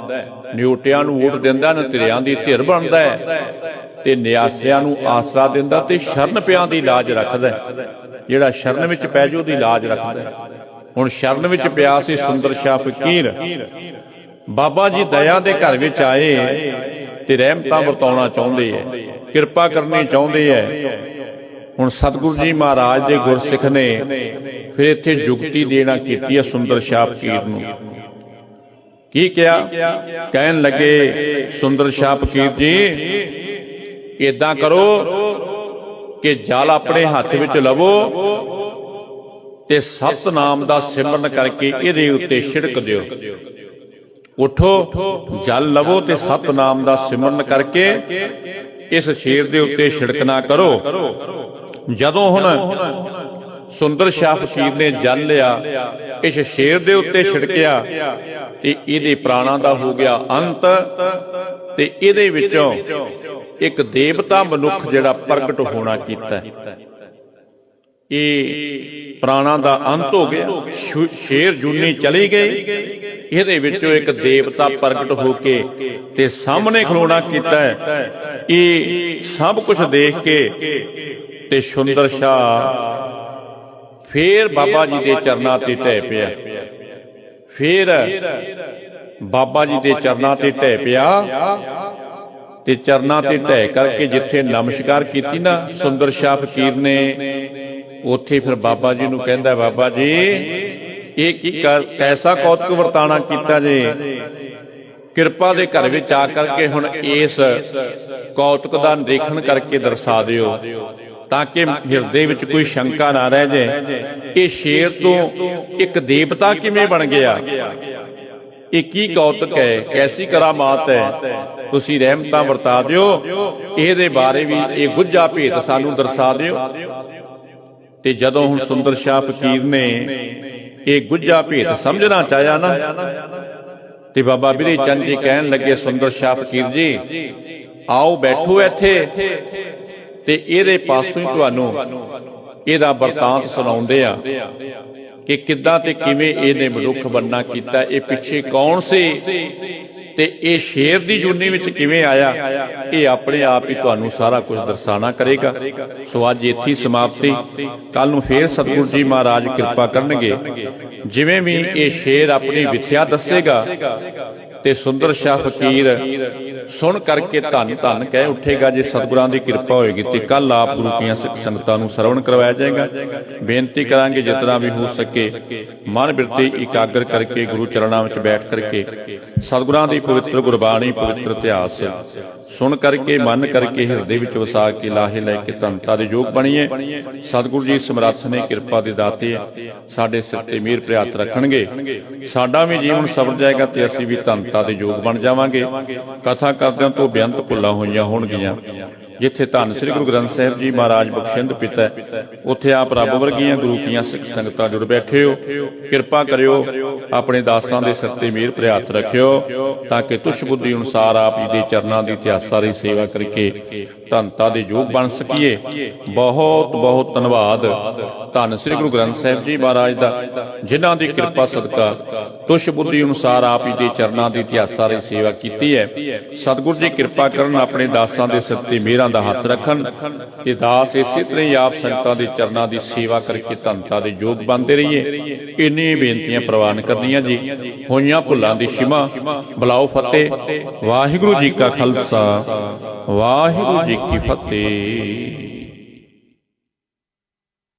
न्योटियां नूं वोट दिंदा, नतरियां दी धिर बनदा है ते निआसियां नूं आसरा दिंदा ते शरण पियां दी लाज रखदा है। जिहड़ा शरण विच पै जाओ दी लाज रखदा है। हुण शरण विच पिया सी सुंदर शाह फकीर, बाबा जी दया दे घर विच आए ते रहमतां वरताउणा चाहुंदे है, किरपा करनी चाहुंदे है। हुण सतगुरु जी महाराज दे गुरसिख ने फिर इत्थे जुगती देना कीती है सुंदर शाह फकीर नूं। की किया? कहन लगे, सुंदर शाह फकीर जी इदां करो कि जल अपने हाथ विच लवो ते सतनाम दा सिमरन करके इहदे उत्ते छिड़क दिओ। उठो, जल लवो ते सतनाम दा सिमरन करके इस शेर दे उत्ते छिड़कना करो। जदों हुण सुंदर शाह फकीर ने जल लिया, इस शेर दे उत्ते छिड़किया ते इहदे प्राणां दा हो गया अंत ते इहदे विचों एक देवता मनुख जिहड़ा प्रगट होना कीता। ये प्राणा दा अंत हो गया, शेर जूनी चली गई, इहदे विचों एक देवता प्रगट होके ते सामने खलोना कीता है। ये सब कुछ देख के ते सुंदर शाह फिर बाबा जी दे चरनां ते ढह पिया। फिर बाबा जी दे चरनां ते ढह पिया ते चरनां ते ढह करके जिथे नमस्कार कीती ना सुंदर शाह फकीर ने, उथे फिर बाबा जी नूं कहंदा, बाबा जी ये की कैसा कौतक वरताना कीता जे, किरपा दे घर विच आ करके हुण इस कौतक दा निरीखण करके दर्शा दिओ ताकि हिरदे विच कोई शंका ना रह जाए। ये शेर तो एक देवता किवें बन गया, ये की कौतक है, कैसी करामात है, तुसी रहमतां वरता दिओ, इहदे बारे भी ये गुझा भेद सानू दर्शा दिओ। ते जदों हुण सुंदर शाह फकीर ने ये गुझा भेद समझना चाहया ना, ते बाबा बिधि चंद जी कहन लगे, सुंदर शाह फकीर जी आओ बैठो इत्थे ते इहदे पासों ही तुहानू इहदा वरतांत सुणाउंदे आ कि किद्दां ते किवें इहने मनुख बनना कीता, ये पिछे कौन सी ਤੇ ਇਹ ਸ਼ੇਰ ਦੀ ਜੂਨੀ ਵਿੱਚ ਕਿਵੇਂ ਆਇਆ, ਇਹ ਆਪਣੇ ਆਪ ਹੀ ਤੁਹਾਨੂੰ ਸਾਰਾ ਕੁਝ ਦਰਸਾਨਾ ਕਰੇਗਾ। ਸੋ ਅੱਜ ਇੱਥੇ ਸਮਾਪਤੀ, ਕੱਲ ਨੂੰ ਫੇਰ ਸਤਿਗੁਰੂ ਜੀ ਮਹਾਰਾਜ ਕਿਰਪਾ ਕਰਨਗੇ। ਜਿਵੇਂ ਵੀ ਇਹ ਸ਼ੇਰ ਆਪਣੀ ਵਿਥਿਆ ਦੱਸੇਗਾ ਤੇ ਸੁੰਦਰ ਸ਼ਾਹ ਫਕੀਰ ਸੁਣ ਕਰਕੇ ਧੰਨ ਧੰਨ ਕਹਿ ਉੱਠੇਗਾ। ਜੇ ਸਤਿਗੁਰਾਂ ਦੀ ਕਿਰਪਾ ਹੋਏਗੀ ਤੇ ਕੱਲ ਆਪ ਗੁਰੂ ਕੀਆਂ ਸਿੱਖ ਸੰਗਤਾਂ ਨੂੰ ਸਰਵਣ ਕਰਵਾਇਆ ਜਾਏਗਾ। ਬੇਨਤੀ ਕਰਾਂਗੇ ਜਿਤਨਾ ਵੀ ਹੋ ਸਕੇ ਮਨ ਬਿਰਤੀ ਇਕਾਗਰ ਕਰਕੇ ਗੁਰੂ ਚਰਨਾਂ ਵਿੱਚ ਬੈਠ ਕਰਕੇ ਸਤਿਗੁਰਾਂ ਦੀ ਪਵਿੱਤਰ ਗੁਰਬਾਣੀ, ਪਵਿੱਤਰ ਇਤਿਹਾਸ ਸੁਣ ਕਰਕੇ ਮਨ ਕਰਕੇ ਹਿਰਦੇ ਵਿੱਚ ਵਸਾ ਕੇ ਲਾਹੇ ਲੈ ਕੇ ਧੰਨਤਾ ਦੇ ਯੋਗ ਬਣੀਏ। ਸਤਿਗੁਰੂ ਜੀ ਸਮਰੱਥ ਨੇ, ਕਿਰਪਾ ਦੇ ਦਾਤੇ ਆ, ਸਾਡੇ ਸਿਰ ਤੇ ਮਿਹਰ ਭਰਿ ਹੱਥ ਰੱਖਣਗੇ। ਸਾਡਾ ਵੀ ਜੀਵਨ ਸਵਰ ਜਾਏਗਾ ਤੇ ਅਸੀਂ ਵੀ ਧੰਨਤਾ ਦੇ ਯੋਗ ਬਣ ਜਾਵਾਂਗੇ। ਕਥਾ ਕਰਦਿਆਂ ਤੋਂ ਬੇਅੰਤ ਭੁੱਲਾਂ ਹੋਈਆਂ ਹੋਣਗੀਆਂ। ਜਿੱਥੇ ਧੰਨ ਸ੍ਰੀ ਗੁਰੂ ਗ੍ਰੰਥ ਸਾਹਿਬ ਜੀ ਮਹਾਰਾਜ ਬਖਸ਼ਿੰਦ ਪਿਤਾ, ਉੱਥੇ ਆਪ ਰੱਬ ਵਰਗੀਆਂ ਗੁਰੂ ਕੀਆਂ ਸਿੱਖ ਸੰਗਤਾਂ ਜੁੜ ਬੈਠੇ ਹੋ। ਕਿਰਪਾ ਕਰਿਓ, ਆਪਣੇ ਦਾਸਾਂ ਦੇ ਸਿਰ ਤੇ ਮਿਹਰ ਭਰਿ ਹੱਥ ਰੱਖਿਓ, ਤਾਂ ਕਿ ਤੁਸ਼ ਬੁੱਧੀ ਅਨੁਸਾਰ ਆਪ ਜੀ ਦੇ ਚਰਨਾਂ ਦੀ ਇਤਿਹਾਸਾਂ ਦੀ ਸੇਵਾ ਕਰਕੇ ਧੰਨਤਾ ਦੇ ਯੋਗ ਬਣ ਸਕੀਏ। ਬਹੁਤ ਬਹੁਤ ਧੰਨਵਾਦ ਧੰਨ ਸ੍ਰੀ ਗੁਰੂ ਗ੍ਰੰਥ ਸਾਹਿਬ ਜੀ ਮਹਾਰਾਜ ਦਾ, ਜਿਨ੍ਹਾਂ ਦੀ ਕਿਰਪਾ ਸਦਕਾ ਤੁਸ਼ ਬੁੱਧੀ ਅਨੁਸਾਰ ਆਪ ਜੀ ਦੇ ਚਰਨਾਂ ਦੀ ਇਤਿਹਾਸਾਂ ਦੀ ਸੇਵਾ ਕੀਤੀ ਹੈ। ਸਤਿਗੁਰੂ ਜੀ ਕਿਰਪਾ ਕਰਨ, ਆਪਣੇ ਦਾਸਾਂ ਦੇ ਸਿਰ ਤੇ ਮਿਹਰਾਂ ਦਾ ਹੱਥ ਰੱਖਣ ਤੇ ਦਾਸ ਇਸੇ ਤਰ੍ਹਾਂ ਹੀ ਆਪ ਸੰਗਤਾਂ ਦੇ ਚਰਨਾਂ ਦੀ ਸੇਵਾ ਕਰਕੇ ਧੰਨਤਾ ਦੇ ਯੋਗ ਬਣਦੇ ਰਹੀਏ। ਇੰਨੀਆਂ ਬੇਨਤੀਆਂ ਪ੍ਰਵਾਨ ਕਰਨੀਆਂ ਜੀ। ਹੋਈਆਂ ਭੁੱਲਾਂ ਦੀ ਸ਼ਿਮਾ ਬੁਲਾਓ ਫਤਿਹ। ਵਾਹਿਗੁਰੂ ਜੀ ਕਾ ਖਾਲਸਾ, ਵਾਹਿਗੁਰੂ ਜੀ ਕੀ ਫਤਿਹ।